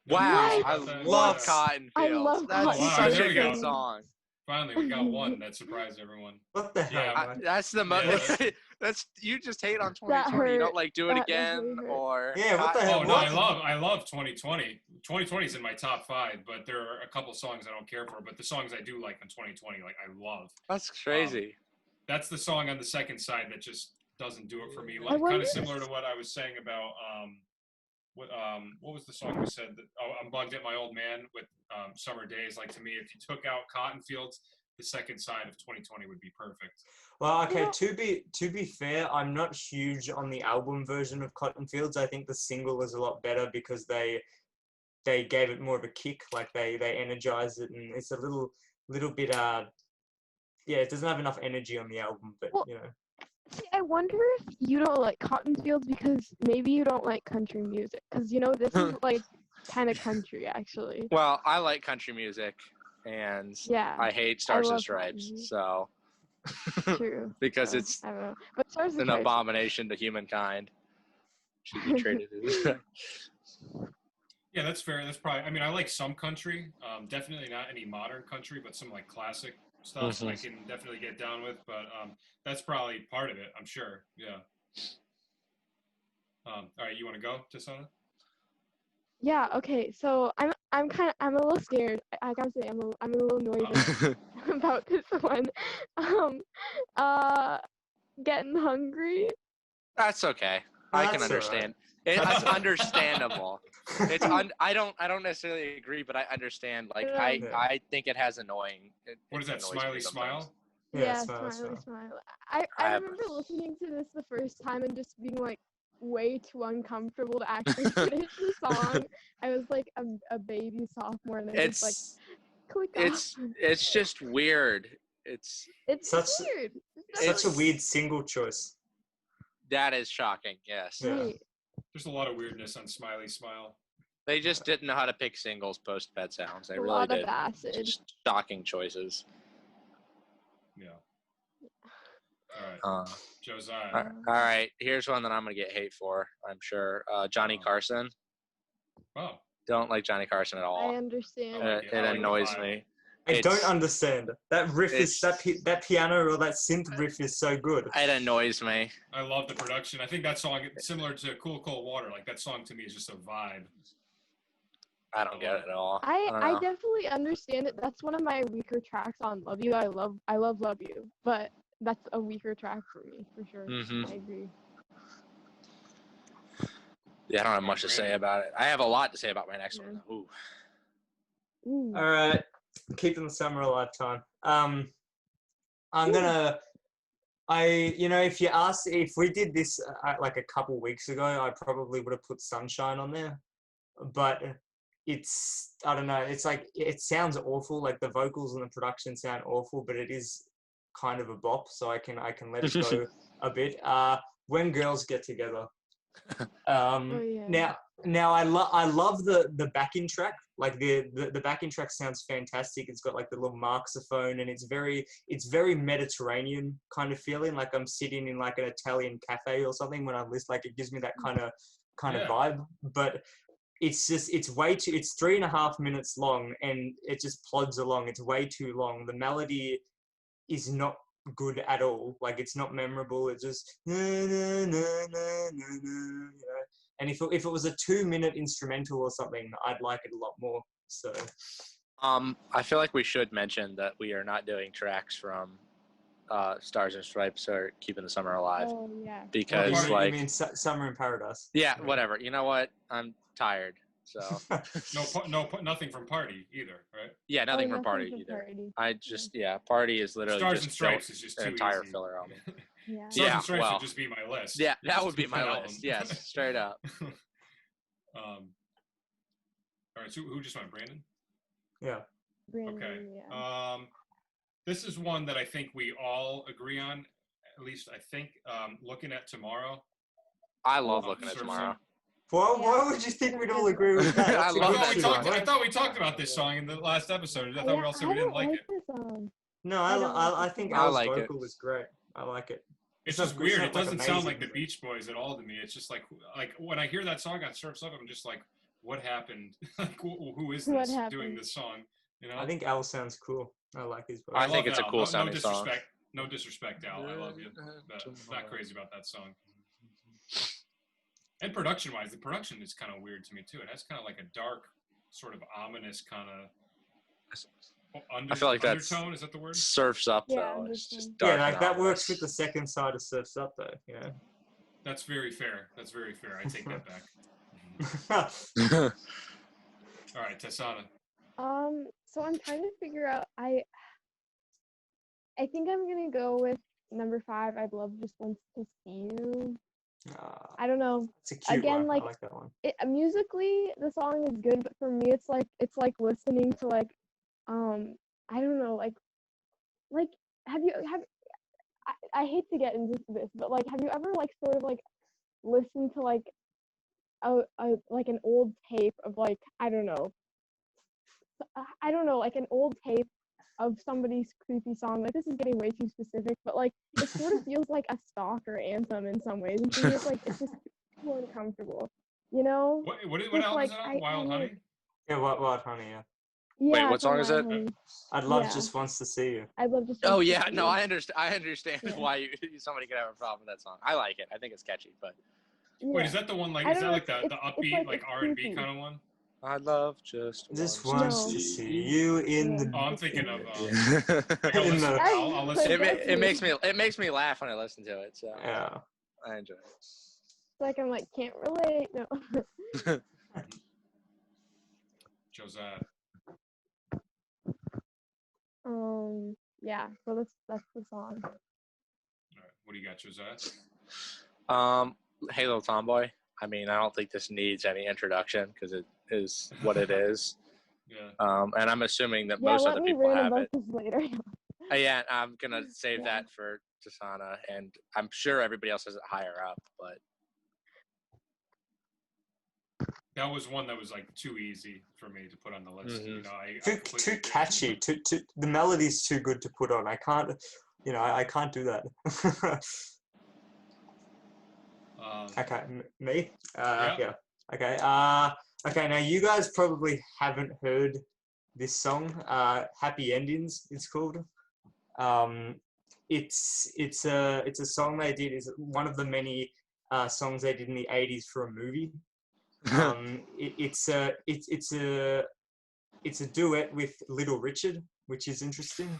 Wow, What? I That- love uh, Cotton I Fields. love That's Cotton such Fields. a good Wow. song. Finally, we got one that surprised everyone. What the hell, Yeah, Mike? That's the most. That's you just hate on 2020. You don't hurt. like Do It That Again definitely hurt. or Yeah, what the Cotton- hell? Oh no, What? I love 2020. 2020 is in my top 5, but there are a couple songs I don't care for. But the songs I do like in 2020, like I love. That's crazy. That's the song on the second side that just doesn't do it for me. I Like kind wonder of similar to what I was saying about what was the song we said that I'm bugged at my old man with Summer Days. Like to me, if you took out Cotton Fields, the second side of 2020 would be perfect. Well, okay. Yeah. To be fair, I'm not huge on the album version of Cotton Fields. I think the single is a lot better because they gave it more of a kick. Like they energized it, and it's a little bit yeah, it doesn't have enough energy on the album, but Well, you know. See, I wonder if you don't like Cotton Fields because maybe you don't like country music. Because, you know, this is like kind of country, actually. Well, I like country music, and Yeah. I hate Stars and love Stripes. Prodigy. So True. because So, it's I don't know. But Stars and an Stripes. abomination to humankind. Should be traded as Yeah, that's fair. That's probably. I mean, I like some country. Definitely not any modern country, but some like classic stuff I can definitely get down with. But that's probably part of it. I'm sure. Yeah. All right, you want to go, Tasana? Yeah. Okay. So I'm a little scared. I gotta say I'm a little nervous about this one. Um. Getting hungry. That's okay. I can That's all right. understand. It's understandable. I don't necessarily agree, but I understand. Like Yeah. I think it has annoying. What is that? annoys me Smiley sometimes. smile. Yeah, Smiley smile. smile. I remember listening to this the first time and just being like way too uncomfortable to actually finish the song. I was like a baby sophomore and I just like click off. It's just weird. It's weird. Such a weird single choice. that is shocking. Yes, Yeah. Right. There's a lot of weirdness on Smiley Smile. they just didn't know how to pick singles post Pet Sounds. They A really lot did. of acid. Just shocking choices. Yeah. All right. Josiah. All right, here's one that I'm gonna get hate for. I'm sure. Johnny Carson. Oh. Don't like Johnny Carson at all. I understand. I like It annoys the vibe. me. I don't understand. That riff is that piano or that synth riff is so good. It annoys me. I love the production. I think that song, similar to Cool Cold Water, like that song to me is just a vibe. I don't get it at all. I definitely understand it. That's one of my weaker tracks on Love You. I love Love You, but that's a weaker track for me for sure. I agree. Yeah, I don't have much to say about it. I have a lot to say about my next one. Ooh. All right, keeping the summer alive time. I'm gonna. If we did this like a couple weeks ago, I probably would have put Sunshine on there, but I don't know. It's like it sounds awful. Like the vocals and the production sound awful, but it is kind of a bop, so I can let it go a bit. When Girls Get Together. Now I love the backing track. Like the backing track sounds fantastic. It's got like the little marxophone and it's very Mediterranean kind of feeling. Like I'm sitting in like an Italian cafe or something when I listen. Like it gives me that kind of vibe. But it's 3.5 minutes long and it just plods along. It's way too long. The melody is not good at all. Like it's not memorable. It's just na, na, na, na, na, na, and if it was a 2-minute instrumental or something, I'd like it a lot more. So I feel like we should mention that we are not doing tracks from Stars and Stripes or Keeping the Summer Alive. Oh yeah. Because you mean Summer in Paradise? Yeah, whatever. You know what? I'm tired. So nothing from Party either, right? Yeah, nothing from Party either. Party. I just Party is literally Stars just and Stripes is just an too entire easy. filler album. Yeah. Stars and Stripes would just be my list. Yeah, that would be my album. list. Yes, straight up. All right, so who just went? Brandon? Yeah. Brandon, okay. Yeah. This is one that I think we all agree on. At least I think. Looking at Tomorrow. I love Looking at Tomorrow. Why would you think we'd all agree with that? I thought we talked about this song in the last episode. I thought we all said we didn't like it. No, I think Al's like vocal is great. I like it. It's just weird. It doesn't sound like the Beach Boys at all to me. It's just like when I hear that song on Surf's Up, I'm just like, what happened? Like, who is this doing this song? You know? I think Al sounds cool. I like his voice. I think it's a cool sounding song. No disrespect, Al. I love you. But not crazy about that song. And production-wise, the production is kind of weird to me too. It has kind of like a dark, sort of ominous kind of I feel like undertone. Is that the word? Surf's Up though. It's just dark. Yeah, like that works with the second side of Surf's Up though. Yeah. That's very fair. I take that back. All right, Tasana. So I'm trying to figure out. I think I'm gonna go with number 5. I'd love just once to see you. I don't know. It's a cute Again, one. I like that one. Musically, the song is good, but for me, it's like listening to like, I don't know, like, I hate to get into this, but like, have you ever like sort of like listened to like a like an old tape of like, I don't know, I don't know, like an old tape of somebody's creepy song. Like this is getting way too specific, but like it sort of feels like a stalker anthem in some ways. And to me, it's just too uncomfortable. You know? What Just album like is it on? Wild Honey? Yeah, what, honey? Yeah. Yeah, what it's on song is Wild it? Honey. I'd love Yeah. Just Wants to See You. I love just. Oh Wants to yeah, See no, You. I understand Yeah. why somebody could have a problem with that song. I like it. I think it's catchy, but Wait, Yeah. is that the one like I is don't that know, like the it's upbeat like it's R&B creepy. kind of one? I love just Wants No. to see you in Yeah. the. Oh, I'm thinking of Yeah. I'll In listen, the- I'll listen. it makes me laugh when I listen to it, so Yeah. I enjoy It's like I'm like can't relate. No. it. Josiah. Yeah. So that's the song. All right, what do you got, Josiah? Hey Little Tomboy. I mean, I don't think this needs any introduction because it is what it is. Yeah. And I'm assuming that Yeah. most Let other me people rant have about it. this later. Yeah, I'm gonna save Yeah. that for Tasana, and I'm sure everybody else has it higher up, but That was one that was like too easy for me to put on the list. Mhm. You know, I Too completely agree. catchy. Too the melody's too good to put on. I can't. I can't do that. Okay, me. Yeah. Yeah. Okay. Okay. Now you guys probably haven't heard this song. Happy Endings. It's called. It's a song they did. Is one of the many songs they did in the '80s for a movie. It's a duet with Little Richard, which is interesting.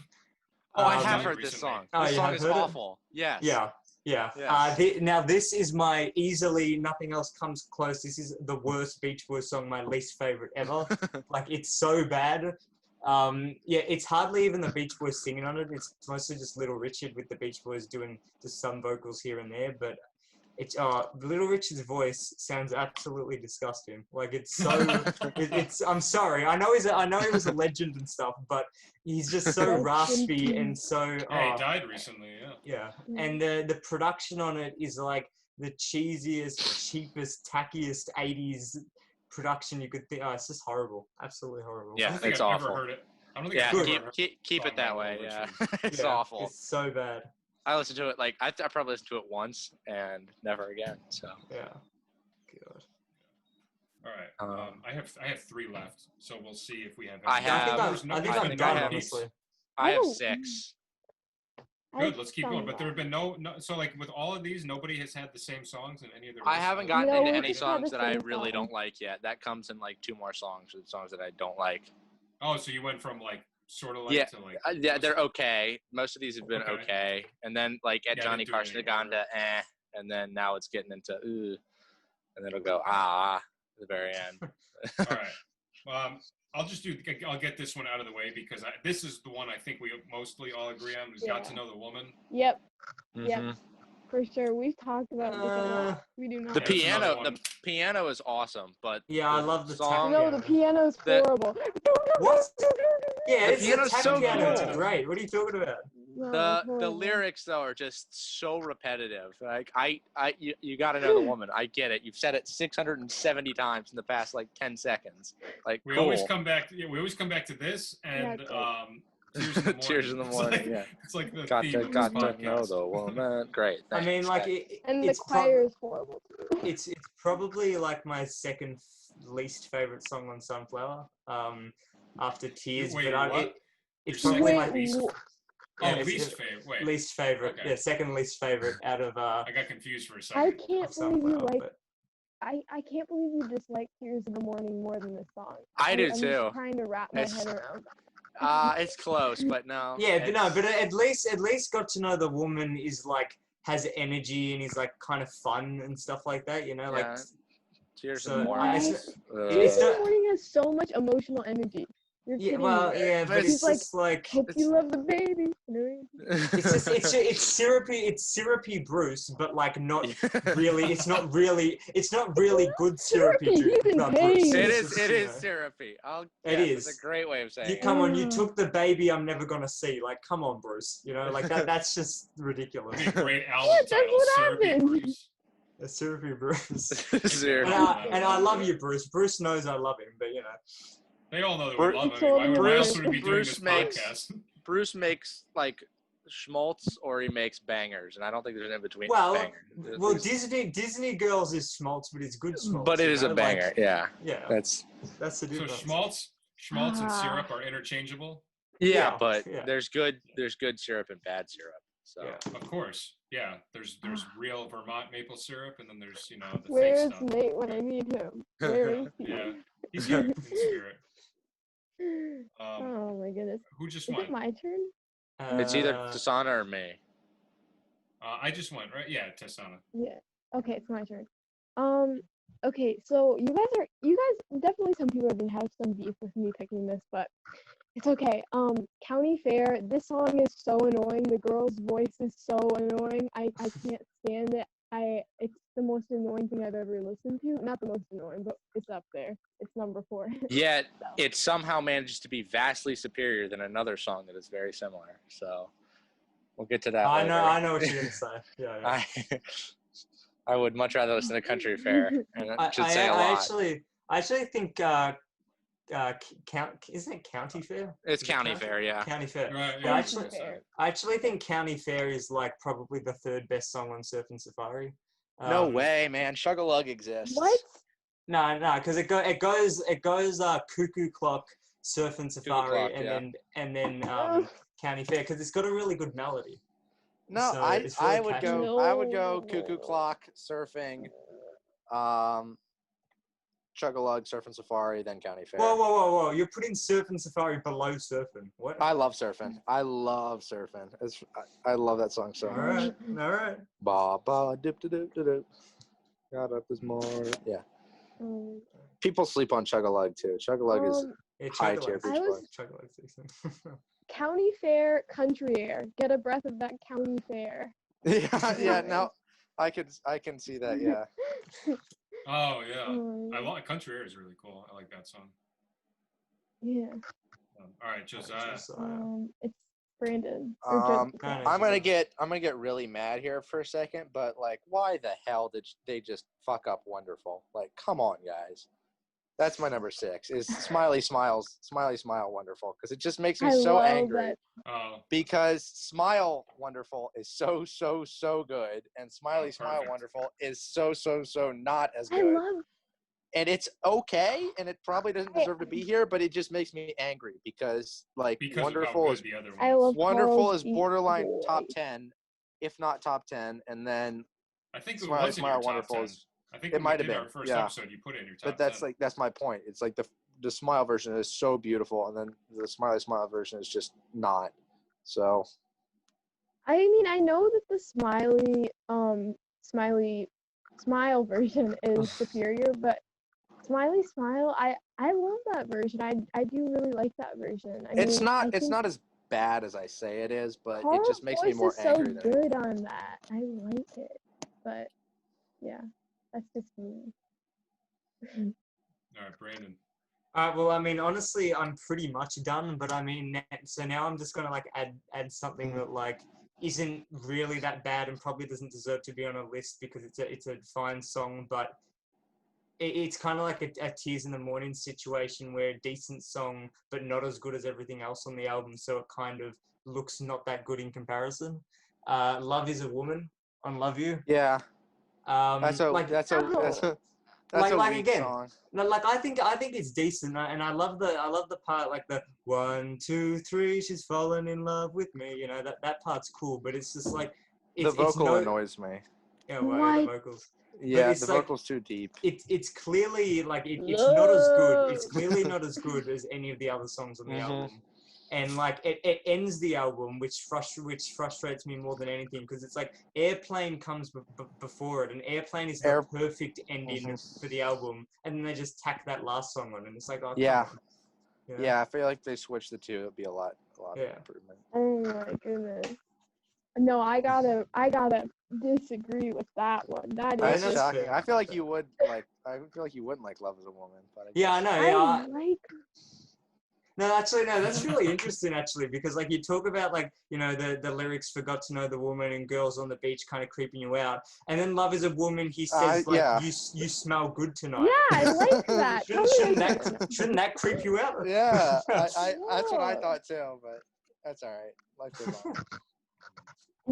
oh, I have Um, heard this recently. song. Oh, This you song have is heard it? awful. Yes. Yeah. Yes. Now this is my easily nothing else comes close. This is the worst Beach Boys song, my least favorite ever. Like it's so bad. Yeah, it's hardly even the Beach Boys singing on it. It's mostly just Little Richard with the Beach Boys doing just some vocals here and there. But it's Little Richard's voice sounds absolutely disgusting. Like it's so. It's. I'm sorry. I know he was a legend and stuff, but he's just so Rest in raspy peace. and so. Yeah, he died recently. Yeah. Yeah, and the production on it is like the cheesiest, cheapest, tackiest '80s production you could think. Oh, it's just horrible, absolutely horrible. I Yeah, don't think it's I've awful. ever heard it. I don't think Yeah, I've ever heard keep song it that by way. Little Yeah, Richard. it's Yeah, awful. It's so bad. I listened to it like I probably listened to it once and never again. So Yeah. God. All right. I have 3 left, so we'll see if we have. I any. have- I think I I'm think done, I have- honestly. I have Oh. 6. Good. Let's keep going. But there have been no. So like with all of these, nobody has had the same songs in any of their. I lists? haven't gotten No, into we any just had songs the that I same really song. don't like yet. That comes in like 2 more songs, or songs that I don't like. Oh, so you went from like sort of like Yeah, to like. Yeah, they're okay. Most of these have been Okay. okay. And then like at Yeah, I Johnny didn't do Carson, any it gone to and then now it's getting into and then it'll go at the very end. All right. I'll get this one out of the way because this is the one I think we mostly all agree on. We've got to know the woman. Yep. Mhm. Yep. For sure. We've talked about this a lot. We do not. The Yeah, that's another piano, the one. piano is awesome, but Yeah, I love the song. tap No, the piano's That- horrible. What? Yeah, The it's piano's tap so piano. cool. It's great. What are you talking about? No, The it's horrible. lyrics though are just so repetitive. Like you got to know the woman. I get it. You've said it 670 times in the past like 10 seconds. Like We cool. always come back. We always come back to this and Tears in the Morning. Tears in the Morning. It's like the Got theme to of this know podcast. the woman. Great. I mean, thanks. like And the it's choir is horrible. it's probably like my second least favorite song on Sunflower. After Tears, Wait, but what? it's Your probably second my least- yeah, Oh, it's least favorite. Wait, least favorite. Okay. Yeah, second least favorite out of I got confused for a I second. can't believe you Sunflower. like. But I can't believe you dislike Tears in the Morning more than this song. I do I'm too. just trying to wrap my It's- head around. It's close, but no. yeah, but no, it's- but at least Got to Know the Woman is like has energy and is like kind of fun and stuff like that. You know, like Yeah. Tears so in the Morning. I- Tears it's in the not- Morning has so much emotional energy. You're yeah, kidding well, me. yeah, but He's it's like, just like Hope you love the baby. You know? it's just it's syrupy Bruce, but like not really. It's not really good syrupy Syrupy, he's in Bruce. pain. It's It just, is you know, syrupy. It It's is. a great way of saying You it. come on, you took the baby I'm never gonna see. Like, come on, Bruce. You know, like that's just ridiculous. It'd be a great album Yeah, that's title, what Syrupy happened. Bruce. A syrupy Bruce. Syrupy. And I love you, Bruce. Bruce knows I love him, but you know. They all know that Bru- we love him. I mean, why else would we be doing Bruce this makes- podcast? Bruce makes like schmaltz or he makes bangers, and I don't think there's an in between. Well, banger. well, Disney Girls is schmaltz, but it's good schmaltz. But it is a like, banger. Yeah, yeah, that's the So difference. schmaltz and syrup are interchangeable. yeah, Yeah, but yeah. there's good syrup and bad syrup. So Yeah. Of course, yeah. There's real Vermont maple syrup, and then there's the fake Where's stuff. Nate when I need him? Where is he? Yeah, he's here in spirit. Oh my goodness. Who just Is went? it my turn? it's either Tasana or me. I just went, right? Yeah, Tessana. Yeah. Okay, it's my turn. Okay, so you guys definitely some people are gonna have some beef with me picking this, but it's okay. County Fair, this song is so annoying. The girl's voice is so annoying. I can't stand it. It's the most annoying thing I've ever listened to. Not the most annoying, but it's up there. It's number 4. Yet it somehow manages to be vastly superior than another song that is very similar. So we'll get to that. I later. know what you're gonna say. Yeah. I would much rather listen to Country Fair, and it should say a I lot. actually think isn't it County Fair? It's Is it County Fair, yeah. County Fair. Right, Yeah, County Fair. I actually think County Fair is like probably the 3rd best song on Surfing Safari. No way, man. Shug-a-Lug exists. What? No, because it goes Cuckoo Clock, Surfing Safari, Clock, and then County Fair because it's got a really good melody. No, So it's really I would catchy. go. I would go No. Cuckoo Clock, Surfing, Chug-a-Lug, Surfing Safari, then County Fair. Whoa! You're putting Surfing Safari below Surfing. What? I love surfing. I love that song so All much. right. Ba ba dip dip dip dip. Got up this morning. Yeah. Um, People sleep on Chug-a-Lug too. Chug-a-Lug is Yeah, high tier Chug-a-Lug's- I was- Chug-a-Lug's decent. County Fair, Country Air. Get a breath of that County Fair. yeah. No, I can see that. Yeah. Oh yeah, Um, I like Country Air is really cool. I like that song. Yeah. All right, Josiah. It's Brandon. I'm gonna get really mad here for a second, but like, why the hell did they just fuck up Wonderful? Like, come on, guys. That's my number 6. Is Smiley Smile Wonderful, because it just makes me so angry. Oh, Because Smile Wonderful is so good, and Smile perfect. Wonderful is so not as I good. love. And it's okay, and it probably doesn't deserve to be here, but it just makes me angry because because Wonderful of how is good the other ones. I love Wonderful Carl's is deep borderline voice. top 10, if not top 10, and then I think it Smiley was in Smile your top Wonderful 10. is. I think It when might we have did our been, first yeah. episode, you put it in your top But that's 10. that's my point. It's like the Smile version is so beautiful, and then the Smiley Smile version is just not. So I mean, I know that the smile version is superior, but Smiley Smile, I love that version. I do really like that version. I it's mean, I not think as bad as I say it is, but it Carl's just makes me voice more is so angry than good on that. I like it, but yeah, that's just me. All right, Brandon. Well, I mean, honestly, I'm pretty much done. But I mean, so now I'm just gonna like add something that like isn't really that bad and probably doesn't deserve to be on a list because it's a fine song, but it's kind of like a Tears in the Morning situation where a decent song, but not as good as everything else on the album. So it kind of looks not that good in comparison. Love is a Woman on Love You. yeah. That's a like that's a that's a like weak again, song. no, like I think it's decent, and I love the part like the 1, 2, 3, she's fallen in love with me. You know that part's cool, but it's just like The vocal annoys me. Yeah, well, What? the vocals. Yeah, it's the like- vocal's too deep. It's clearly like it's not as good. It's No. clearly not as good as any of the other songs on the Mhm. album. And like it ends the album, which frustrates me more than anything because it's like Airplane comes before it, and Airplane is the perfect ending for the album, and then they just tack that last song on, and it's like, oh, come Yeah. on. You know? Yeah, I feel like they switched the two. It'd be a lot Yeah. of improvement. Oh my goodness. No, I gotta disagree with that one. That I is know That's that's shocking. fair. I feel like you would like. I feel like you wouldn't like Love Is a Woman. But Yeah, I know. I Yeah, like No, actually, no, that's really interesting, actually, because, like, you talk about, like, you know, the lyrics, forgot to know the woman and girls on the beach kind of creeping you out. And then Love is a Woman, he says, like, yeah. you smell good tonight. Yeah, I like that. Shouldn't that creep you out? Yeah, I that's what I Whoa. thought too, but that's all right. Life goes on.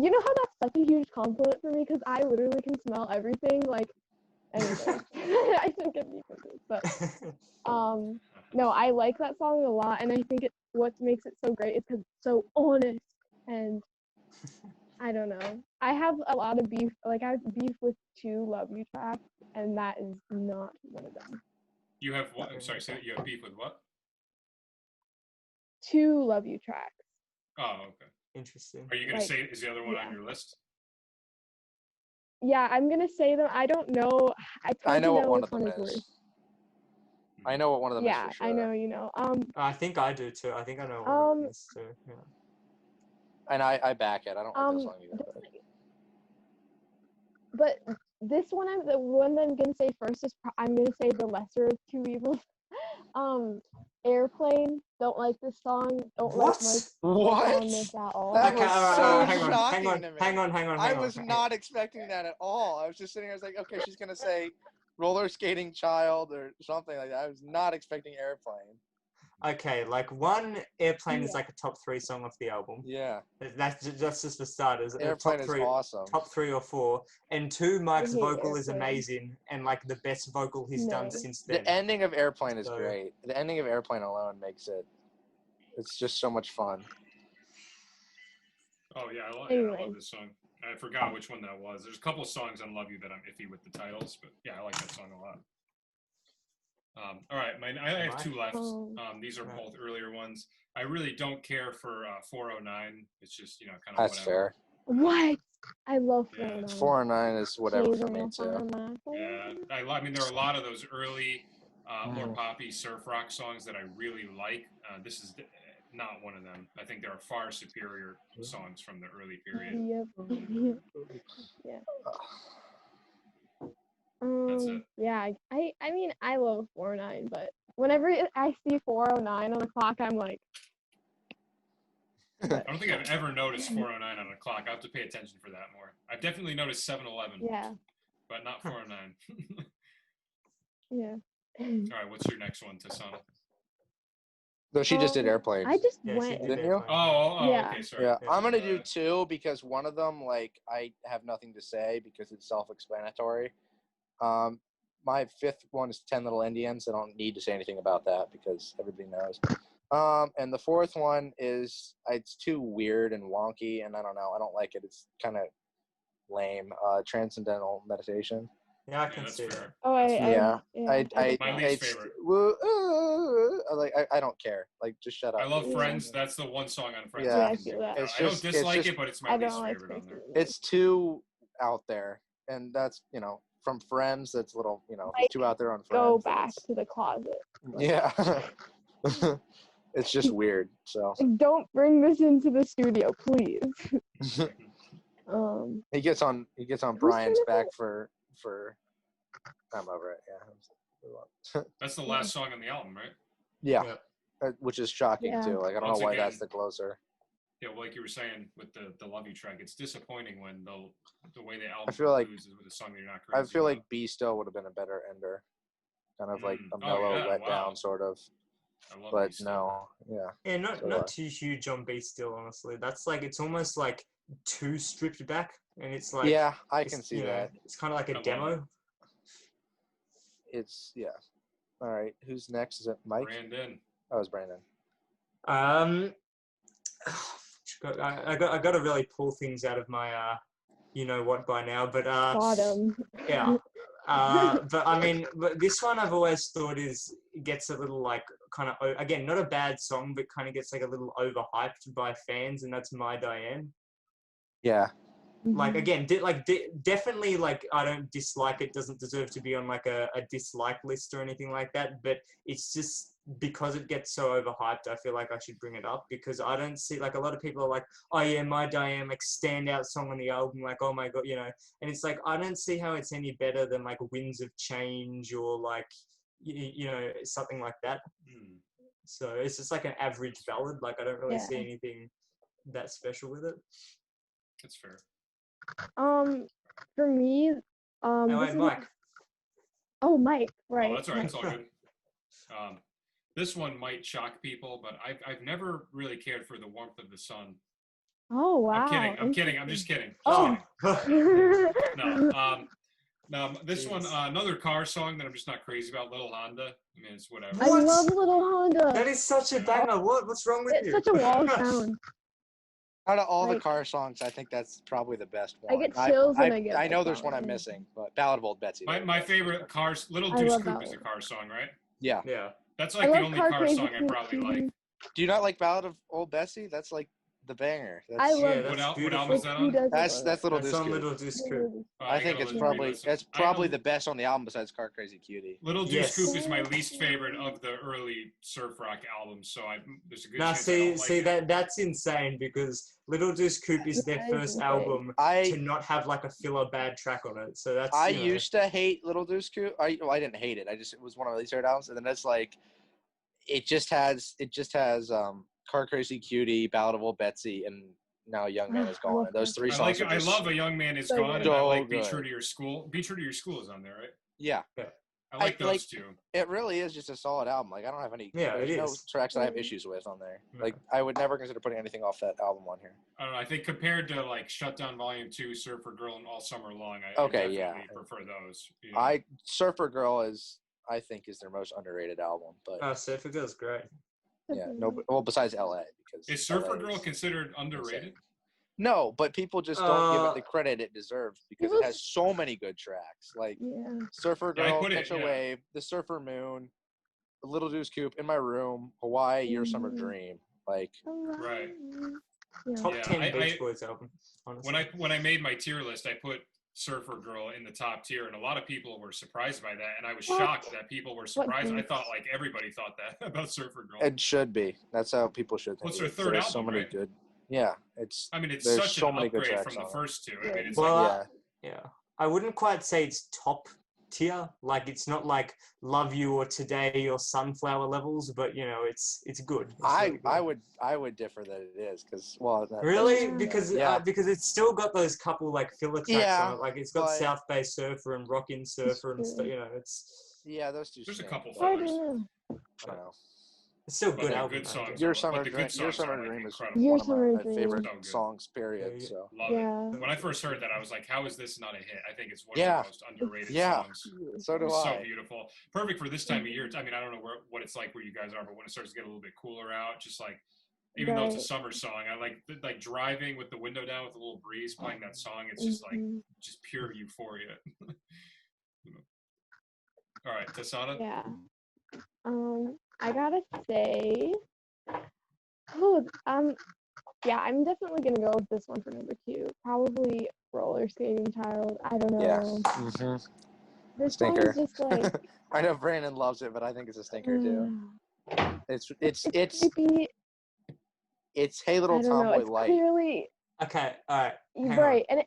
You know how that's such a huge compliment for me because I literally can smell everything. Like, anyway, I think it'd be good, but no, I like that song a lot, and I think what makes it so great is because it's so honest, and I don't know. I have a lot of beef. Like, I have beef with 2 Love You tracks, and that is not one of them. You have what? I'm sorry, say that you have beef with what? 2 Love You tracks. Oh, okay. Interesting. Are you gonna Like, say is the other one yeah. on your list? Yeah, I'm gonna say them. I don't know. I know what one which of them is worse. is. I know what one of them is Yeah, for sure. I know. You know. I think I do too. I think I know what it is too. Yeah. And I back it. I don't like that song either. But this one, the one that I'm gonna say first is I'm gonna say the lesser of 2 evils. Airplane. Don't like this song. Don't What? like What? on this at all. That Okay, was all right, so all right, hang on, shocking hang on, to me. hang on, hang on, I hang on. was not expecting that at all. I was just sitting here. I was like, okay, she's gonna say roller skating child or something like that. I was not expecting airplane. Okay, like one, Airplane is Yeah. like a top 3 song off the album. Yeah, That's just for starters. airplane top is awesome. Top 3 or 4. And 2, Mike's hate vocal is Airplane. amazing and like the best vocal he's done No. since then. The ending of airplane is So- great. The ending of airplane alone makes it. It's just so much fun. Oh yeah, I Anyway. love this song. I forgot which one that was. There's a couple songs on Love You that I'm iffy with the titles, but yeah, I like that song a lot. All right, I have 2 left. These are both earlier ones. I really don't care for 409. It's just, you know, kind of That's whatever. fair. What? I love Yeah. 409. 409 is whatever for me too. Yeah, I mean, there are a lot of those early, more poppy surf rock songs that I really like. This is not one of them. I think there are far superior songs from the early period. Yep. Yeah. That's it. Yeah, I mean, I love 409, but whenever I see 409 on the clock, I'm like, I don't think I've ever noticed 409 on a clock. I have to pay attention for that more. I've definitely noticed 7-Eleven. yeah, But not 409. yeah. All right, what's your next one, Tasana? No, she just did airplane. I just Yeah, she went. did Didn't you? Airplane. Oh, Yeah. okay, sorry. Yeah, I'm gonna do 2 because one of them, like, I have nothing to say because it's self-explanatory. My 5th one is 10 Little Indians. I don't need to say anything about that because everybody knows. And the 4th one is it's too weird and wonky, and I don't know. I don't like it. It's kind of lame. Transcendental Meditation. Yeah, I can that's see fair. that. Oh, My least favorite. I don't care. Like, just shut up. I love Yeah. Friends. That's the one song on Friends. Yeah. Yeah, I I can feel do. that. It's I don't just- dislike it's it, but it's my I least don't like favorite on there. It's too out there, and that's, you know, from Friends. That's little, you know, Like, too out there on Friends. go and back it's- to the closet. Yeah. It's just weird. So Like, don't bring this into the studio, please. he gets on Brian's back for I'm over it. Yeah. That's the last song on the album, right? Yeah. Yep. Which is shocking Yeah. too. Like, I don't Once know why again- that's the closer. Yeah, well, like you were saying with the Love You track, it's disappointing when the way the album I feel like- concludes is with a song that you're not crazy I feel like about. Be Still would have been a better ender. Kind of like a Oh, mellow yeah, let wow. down sort of. I love But Be Still. no, yeah. Yeah, not So, not too huge on Be Still, honestly. That's like, it's almost like too stripped back, and it's like, Yeah, I it's, can see you know, that. it's kind of like I a love demo. It's yeah. All right, who's next? Is it Mike? Brandon. Oh, it's Brandon. I got to really pull things out of my you know what by now, but Bottom. yeah. But I mean, but this one I've always thought gets a little like kind of, again, not a bad song, but kind of gets like a little overhyped by fans, and that's My Diane. Yeah. Like, again, definitely, like, I don't dislike it. Doesn't deserve to be on like a dislike list or anything like that. But it's just because it gets so overhyped, I feel like I should bring it up, because I don't see, like, a lot of people are like, oh yeah, My Diane, like, standout song on the album, like, oh my god, you know. And it's like, I don't see how it's any better than like Winds of Change or like, you know, something like that. So it's just like an average ballad. Like I don't really see Yeah. anything that special with it. That's fair. For me, Oh, this wait, is Mike. Oh, Mike, Oh, right? that's all right. Mike. It's all good. This one might shock people, but I've never really cared for the warmth of the sun. Oh wow. I'm kidding. I'm just kidding. Oh. No, this one, Jeez. another car song that I'm just not crazy about, Little Honda. I mean, it's whatever. I What? love Little Honda. That is such a banger. What's wrong with It's you? such a wall sound. Out of all the Like- car songs, I think that's probably the best I one. get chills when I get I like know that there's one I'm one. missing, but Ballad of Old Betsy. My favorite cars, Little I Deuce love Coupe that is a one. car song, right? Yeah. Yeah. That's I like the love only Car car Crazy song I probably Cutie. like. Do you not like Ballad of Old Betsy? That's like the banger. That's, I love Yeah, it. that's What album beautiful. is that Who on? doesn't That's love that's Little That's Deuce on Coupe. Little Deuce Coupe. it? Oh, I think gotta it's probably re-listen. that's I probably know the best on the album besides Car Crazy Cutie. Little Deuce Yes. Coupe is my least favorite of the early surf rock albums, so there's a good Now, chance I don't see like it. that's insane because Little Deuce Coupe is their That is first insane. album to I not have like a filler bad track on it. So that's I you know, used to hate Little Deuce Coupe. I didn't hate it. It was one of my least favorite albums, and then it's like it just has Car Crazy Cutie, Ballad of Old Betsy, and Now a Young Man Is I Gone. love And those Car three I songs like. are I just love A Young Man Is So Gone, good. and I So like Be good. True to Your School. Be True to Your School is on there, right? yeah. I like those like- two. It really is just a solid album. Like I don't have any. Yeah, there's it no is. tracks that I have Yeah. issues with on there. Yeah. Like I would never consider putting anything off that album on here. I don't know. I think compared to like Shutdown Volume 2, Surfer Girl, and All Summer Long, I Okay, definitely yeah. prefer those. you know. Surfer Girl I think is their most underrated album, but Oh, Surfer Girl's great. yeah, no. Well, besides LA, because Is Surfer LA Girl is considered underrated? No, but people just don't give it the Uh, credit it deserves because People- it has so many good tracks. Like Yeah. Surfer Yeah, I Girl, put it- Catch a yeah. Wave, The Surfer Moon, Little Deuce Coupe, In My Room, Hawaii, Your Summer Mhm. Dream. Like Right. Yeah. Top Yeah, 10 Beach Boys album. Honestly. When I made my tier list, I put Surfer Girl in the top tier, and a lot of people were surprised by that, and I was What? shocked that people were surprised. I jinx? thought like everybody thought that about Surfer Girl. it should be. That's how people should think. What's of their it. third There's so album, many right? good. Yeah, it's I mean, it's there's such so an many good upgrade tracks from the on it. first two. I mean, it's Well, like yeah. I wouldn't quite say it's top tier. Like it's not like Love You or Today or Sunflower levels, but you know it's good. It's really good. I would differ that it is because Really? Yeah. Because it's still got those couple like filler tracks Yeah, on it. Like it's got but- South Bay Surfer and Rockin' Surfer and stuff. true. You know, it's yeah, those two. There's a stink, couple but I fillers. don't know. I don't know. still a But good they're album. good I songs. think. Your But Summer the Dream. good Your songs are, Summer like, Dream is incredible. Your one of Summer my Dream. favorite So good. songs. Period. Yeah, yeah. So Love Yeah. it. When I first heard that, I was like, "How is this not a hit?" I think it's one Yeah. of the most underrated Yeah. songs. so do So I. beautiful, perfect for this time of year. I mean, I don't know what it's like where you guys are, but when it starts to get a little bit cooler out, just like even though it's a Right. summer song, I like driving with the window down with a little breeze playing that song. It's just like Mhm. just pure euphoria. All right, Tasana. Yeah. I gotta say, oh, yeah, I'm definitely gonna go with this one for number 2. Probably Roller Skating Child. I don't know. Yeah. Mm-hmm. This song Stinker. is just like. I know Brandon loves it, but I think it's a stinker too. It's creepy. it's Hey I Little don't know. Tomboy It's light. clearly Okay, all right. Hang on. right, and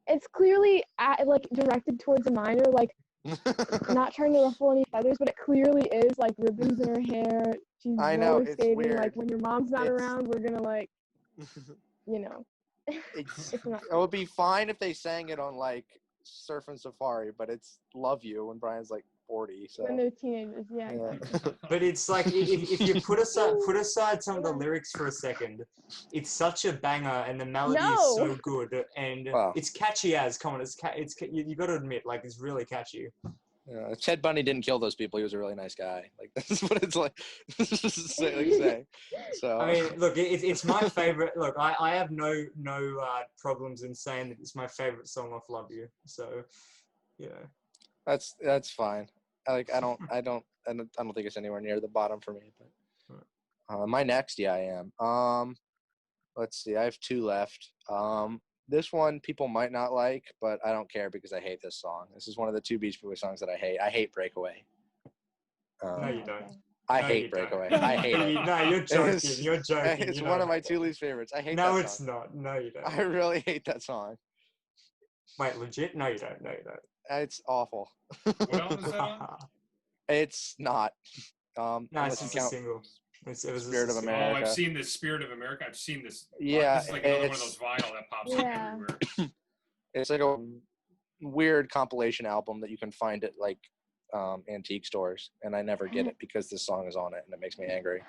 it's clearly like directed towards a minor, like not trying to ruffle any feathers, but it clearly is like ribbons in her hair. She's I know, roller it's skating. weird. Like when your mom's not It's- around, we're gonna like, you know. It's It's not. it would be fine if they sang it on like Surf and Safari, but it's Love You when Brian's like 40. So When they're teenagers, yeah. Yeah. Exactly. But it's like if you put aside some of the lyrics for a second, it's such a banger and the melody is so No. good and Wow. it's catchy as come on, you got to admit like it's really catchy. yeah, if Ted Bundy didn't kill those people, he was a really nice guy. Like that's what it's like. say. So I mean, look, it's my favorite. Look, I have no problems in saying that it's my favorite song off Love You. So, you know. that's fine. I don't think it's anywhere near the bottom for me. But my next, I am. Let's see, I have 2 left. This one people might not like, but I don't care because I hate this song. This is one of the 2 Beach Boys songs that I hate. I hate Breakaway. No, you don't. I No, hate you don't. Breakaway. I hate it. No, you're joking. It's- You're joking. It's you one know. of my 2 least favorites. I hate No, that it's song. not. No, you don't. I really hate that song. Wait, legit? No, you don't. No, you don't. It's awful. What album is that on? It's not. No, unless it's you just a count, single. It was Spirit of a- Oh, America. I've seen this Spirit of America. I've seen this. Yeah, This is like another one of it's- those vinyl that pops up Yeah. everywhere. It's like a weird compilation album that you can find at like antique stores, and I never get it because this song is on it, and it makes me angry.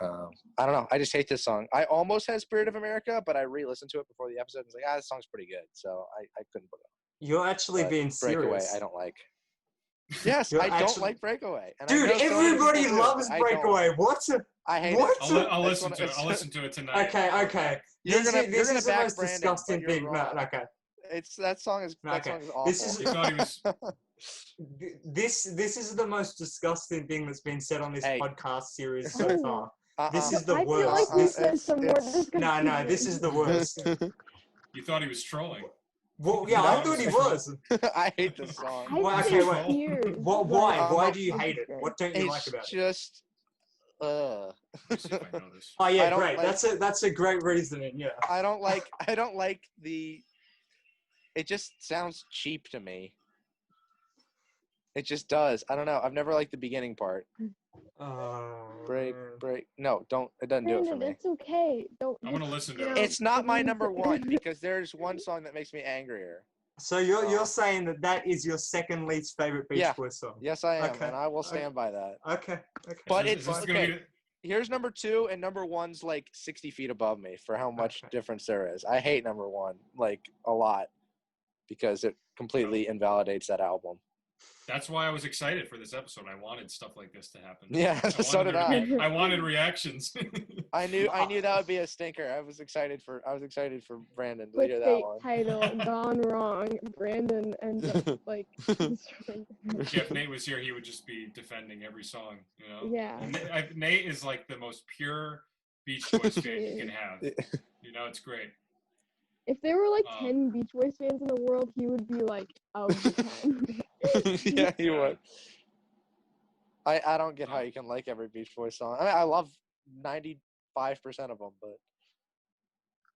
I don't know. I just hate this song. I almost had Spirit of America, but I re-listened to it before the episode and was like, this song's pretty good. So I couldn't put it on. You're actually But being Breakaway, serious. I don't like. Yes, You're I don't actually- like Breakaway. And Dude, I know so many everybody people do, loves but I don't. Breakaway. What? I hate What? it. I'll That's listen what to it. it's- I'll listen to it tonight. Okay. You're This gonna is the back most Brandon, disgusting but you're thing. No, wrong. okay. That song is Okay. awful. This is- You thought he was. This is the most disgusting thing that's been said on this Hey. podcast series so far. This is the I feel like worst. we This said some more disgusting no, this is the worst. You thought he was trolling. Well, yeah, I thought he was. I hate this song. Well, I okay, hate wait. tears. Why? Um, Why do you hate it? What don't you like It's about it? just. Let me see if I know this. Oh I yeah, don't great. like- That's a great reasoning. Yeah. I don't like the. It just sounds cheap to me. It just does. I don't know. I've never liked the beginning part. Break. No, don't. It doesn't do it for Brandon, me. it's okay. Don't. I'm gonna listen to it. It's not my number one because there's one song that makes me angrier. So you're saying that is your second least favorite Beach Yeah. Boys song? Yes, I am, Okay. and I will stand by that. Okay. But Is it's this gonna okay. be- Here's number 2, and number 1's like 60 feet above me for how much Okay. difference there is. I hate number 1 like a lot because it completely invalidates that album. That's why I was excited for this episode. I wanted stuff like this to happen. Yeah, so wanted did there to I. be- I wanted reactions. I knew that would be a stinker. I was excited for Brandon to hear that Clickbait one. title gone wrong. Brandon ends up like. destroying- Yeah, if Nate was here, he would just be defending every song. You know. Yeah. And Nate is like the most pure Beach Boys fan you can have. You know, it's great. If there were like Um, 10 Beach Boys fans in the world, he would be like out of the 10. Yeah, he would. I don't get how you can like every Beach Boys song. I mean, I love 95% of them, but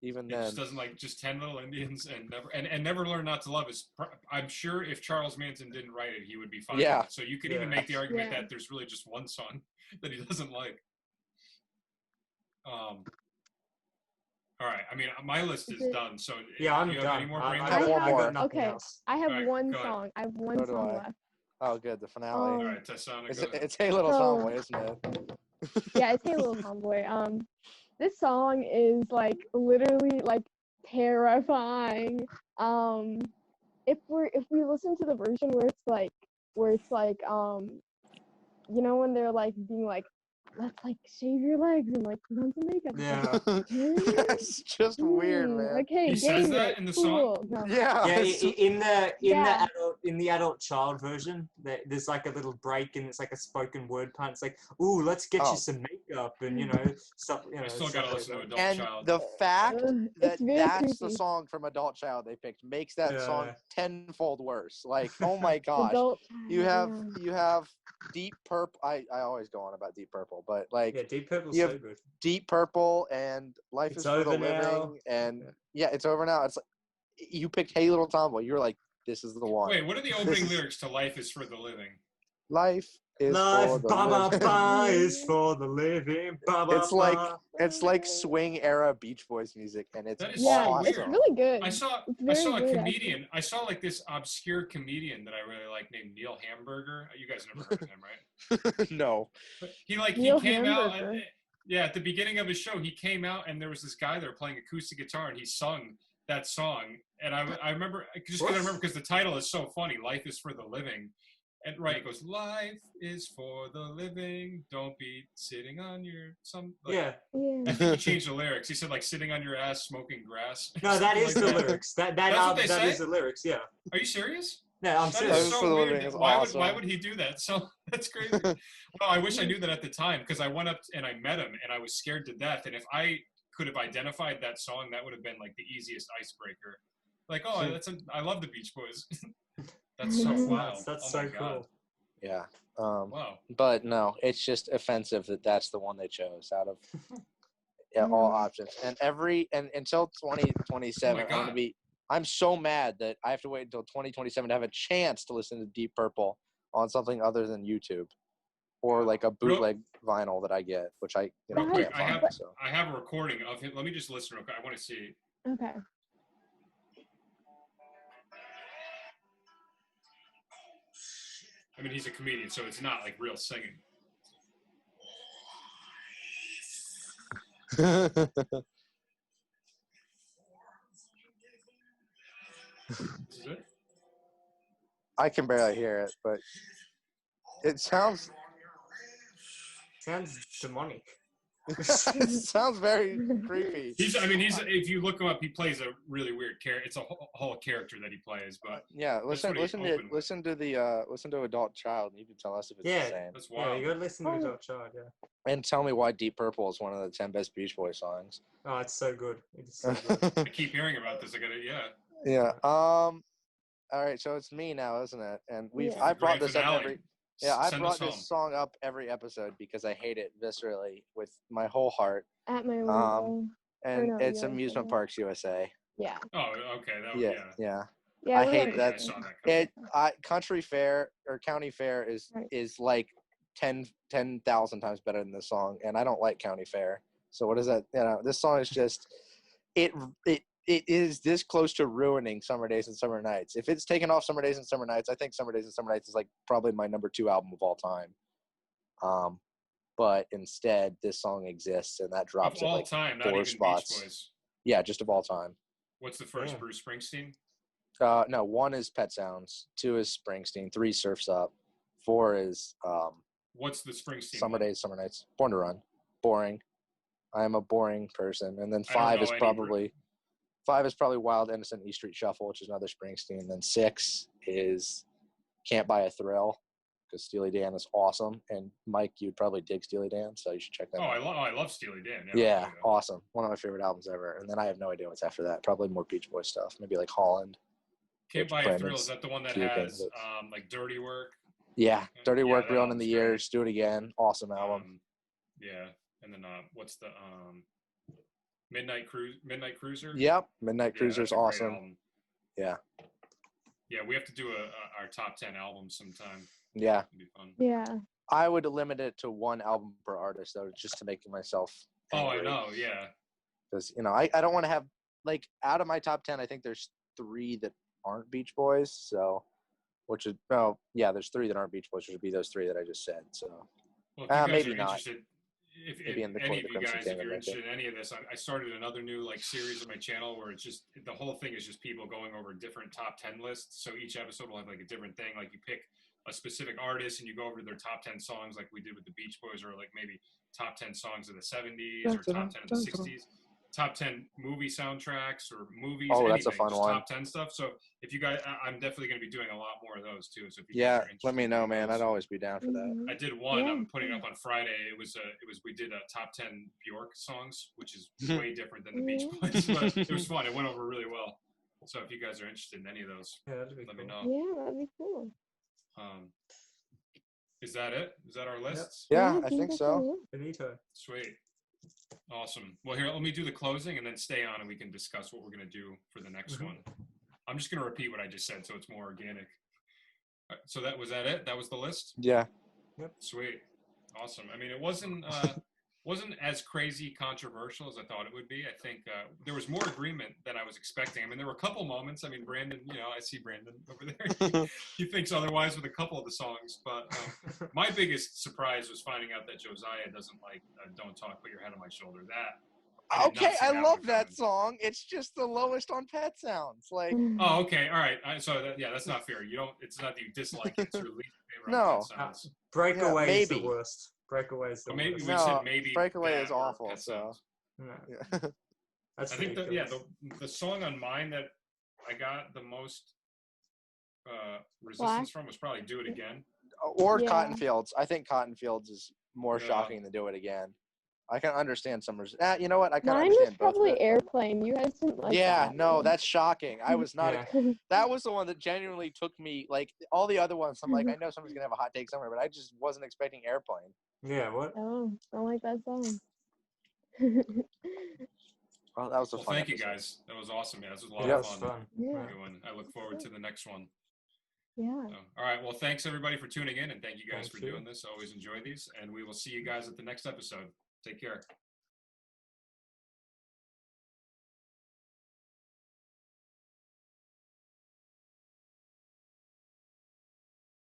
even He then, just doesn't like just 10 Little Indians and never learn not to love is. I'm sure if Charles Manson didn't write it, he would be fine. Yeah. With it. So you could even Yeah. make the argument Yeah. that there's really just one song that he doesn't like. All right. I mean, my list is Okay. done. So Yeah, I'm do you done. have any more, I Brandon? have one got more. nothing Okay. else. I have Alright, one go ahead. song. I have one So do song I. left. oh, good, the finale. Um, All right, Tessana, It's, go ahead. it's Hey Little So- Tomboy, isn't it? Yeah, it's Hey Little Tomboy. This song is like literally like terrifying. If we listen to the version where it's like you know when they're like being like, let's like shave your legs and like put on some makeup. Yeah. It's just weird, man. Okay, He says getting that it, in the cool. song? No. Yeah. Yeah, Yeah. in the adult child version, there's like a little break and it's like a spoken word part. It's like, ooh, let's get Oh. you some makeup and stuff. I still gotta listen to Adult And Child. the fact Ugh, that it's very that's the creepy. song from Adult Child they picked makes that song Yeah. tenfold worse. Like, oh my gosh. Adult You have child, you have Deep Purple. I always go on about Deep Purple, but like Yeah, Deep Purple's you so have- good. Deep Purple and Life It's is for the Over Now. Living, and yeah, it's over now. It's like you picked Hey Little Tomboy. You're like, this is the one. Wait, what are the opening lyrics to Life is for the Living? Life is for Life, the ba ba living. ba, is for the living. Ba ba It's like ba. it's like swing era Beach Boys music, and it's That is Yeah, so awesome. it's weird. really good. I saw It's very a good, comedian. actually. I saw like this obscure comedian that I really like named Neil Hamburger. You guys never heard of him, right? No. But he Neil came out. Hamburger. Yeah, at the beginning of his show, he came out and there was this guy there playing acoustic guitar and he sung that song. And I remember because the title is so funny. Life is for the living. And right, it goes, life is for the living. Don't be sitting on your Yeah. Yeah. I think he changed the lyrics. He said like sitting on your ass smoking grass. No, that is Something the like lyrics. That That's what they that say? is the lyrics. Yeah. Are you serious? No, I'm That serious. is for so the weird. living is Why awesome. would he do that? So that's crazy. Well, I wish I knew that at the time because I went up and I met him and I was scared to death. And if I could have identified that song, that would have been like the easiest icebreaker. Like, oh, I love the Beach Boys. That's so wild. That's Oh so my God. cool. Yeah. Wow. But no, it's just offensive that that's the one they chose out of all options. And until 2027, Oh my I'm gonna God. be. I'm so mad that I have to wait until 2027 to have a chance to listen to Deep Purple on something other than YouTube or like a bootleg vinyl that I get, which I Real quick, can't find. So. I have a recording of him. Let me just listen real quick. I want to see. Okay. I mean, he's a comedian, so it's not like real singing. This is it? I can barely hear it, but it sounds demonic. it sounds very creepy. If you look him up, he plays a really weird character. It's a whole character that he plays, but yeah, listen to Adult Child, and you can tell us if it's insane. That's wild. Yeah, you gotta listen to Adult Child, yeah. And tell me why Deep Purple is one of the 10 best Beach Boys songs. Oh, it's so good. It's so good. I keep hearing about this. Yeah. All right, so it's me now, isn't it? And I brought this up this song up every episode because I hate it viscerally with my whole heart. At my own. And it's Amusement Parks USA. Yeah. Oh, okay. Yeah. Yeah, I hate that. I saw that Country Fair or County Fair is like 10,000 times better than this song, and I don't like County Fair. So what is that? This song is just it is this close to ruining Summer Days and Summer Nights. If it's taken off Summer Days and Summer Nights, I think Summer Days and Summer Nights is like probably my number 2 album of all time. But instead, this song exists, and that drops of all at like time, 4 not even spots. Beach Boys. Yeah, just of all time. What's the first Bruce Springsteen? No, 1 is Pet Sounds, 2 is Springsteen, 3 Surf's Up, 4 is what's the Springsteen? Summer Days, Summer Nights, Born to Run, boring. I am a boring person, and then 5 is probably Wild Innocent E Street Shuffle, which is another Springsteen. And then 6 is Can't Buy a Thrill, because Steely Dan is awesome. And Mike, you'd probably dig Steely Dan, so you should check that out. I love Steely Dan. Yeah, awesome. One of my favorite albums ever. And then I have no idea what's after that. Probably more Beach Boys stuff. Maybe like Holland. Can't Buy a Thrill, is that the one that has like Dirty Work? Yeah, Dirty Work, Reelin' in the Years, Do It Again. Awesome album. Yeah, and then what's the Midnight Cruiser? Yep, Midnight Cruiser's awesome. Yeah. Yeah, we have to do our top 10 albums sometime. Yeah. It'd be fun. Yeah. I would limit it to 1 album per artist, though, just to make myself angry. Oh, I know, yeah. Because, I don't want to have, like, out of my top 10, I think there's 3 that aren't Beach Boys, so, there's 3 that aren't Beach Boys, which would be those 3 that I just said, so. Well, maybe not. If any of you guys, if you're interested in any of this, I started another new series on my channel where it's just the whole thing is just people going over different top 10 lists. So each episode will have like a different thing. Like you pick a specific artist and you go over their top 10 songs, like we did with the Beach Boys, or like maybe top 10 songs of the 70s or top 10 of the 60s. Top 10 movie soundtracks or movies. Oh, anything, that's a fun one. Top 10 stuff. So if you guys, I'm definitely going to be doing a lot more of those too. So if you guys are let me know, man. I'd always be down for that. I did one. I'm putting up on Friday. We did a top 10 Bjork songs, which is way different than the Beach Boys, but it was fun. It went over really well. So if you guys are interested in any of those, let me know. Yeah, that'd be cool. Is that it? Is that our lists? Yeah, I think so. Benito. Sweet. Awesome. Well, here, let me do the closing and then stay on and we can discuss what we're going to do for the next one. I'm just going to repeat what I just said so it's more organic. Right, so that was it? That was the list? Yeah. Yep. Sweet. Awesome. I mean, it wasn't as crazy controversial as I thought it would be. I think there was more agreement than I was expecting. I mean, there were a couple moments. I mean, Brandon, I see Brandon over there. He thinks otherwise with a couple of the songs. But my biggest surprise was finding out that Josiah doesn't like Don't Talk, Put Your Head on My Shoulder. I love that song. It's just the lowest on Pet Sounds. Like. Oh, okay. All right. That's not fair. It's not that you dislike it. It's your least favorite no. on Pet Sounds. Breakaway is the worst. Breakaway is the worst. Maybe we said maybe Breakaway is awful. So. Yeah. I think the song on mine that I got the most resistance from was probably Do It Again. Or Cotton Fields. I think Cotton Fields is more shocking than Do It Again. I can understand some. You know what? I kind of understand both. Mine was probably Airplane. You guys didn't like that. Yeah, no, that's shocking. I was not. That was the one that genuinely took me. Like all the other ones, I'm like, I know someone's gonna have a hot take somewhere, but I just wasn't expecting Airplane. Yeah. What? Oh, I don't like that song. Well, that was a fun. Thank you guys. That was awesome. Yeah, this was a lot of fun. Yeah. I look forward to the next one. Yeah. So, all right. Well, thanks everybody for tuning in, and thank you guys Thank for you. doing this. Always enjoy these, and we will see you guys at the next episode. Take care.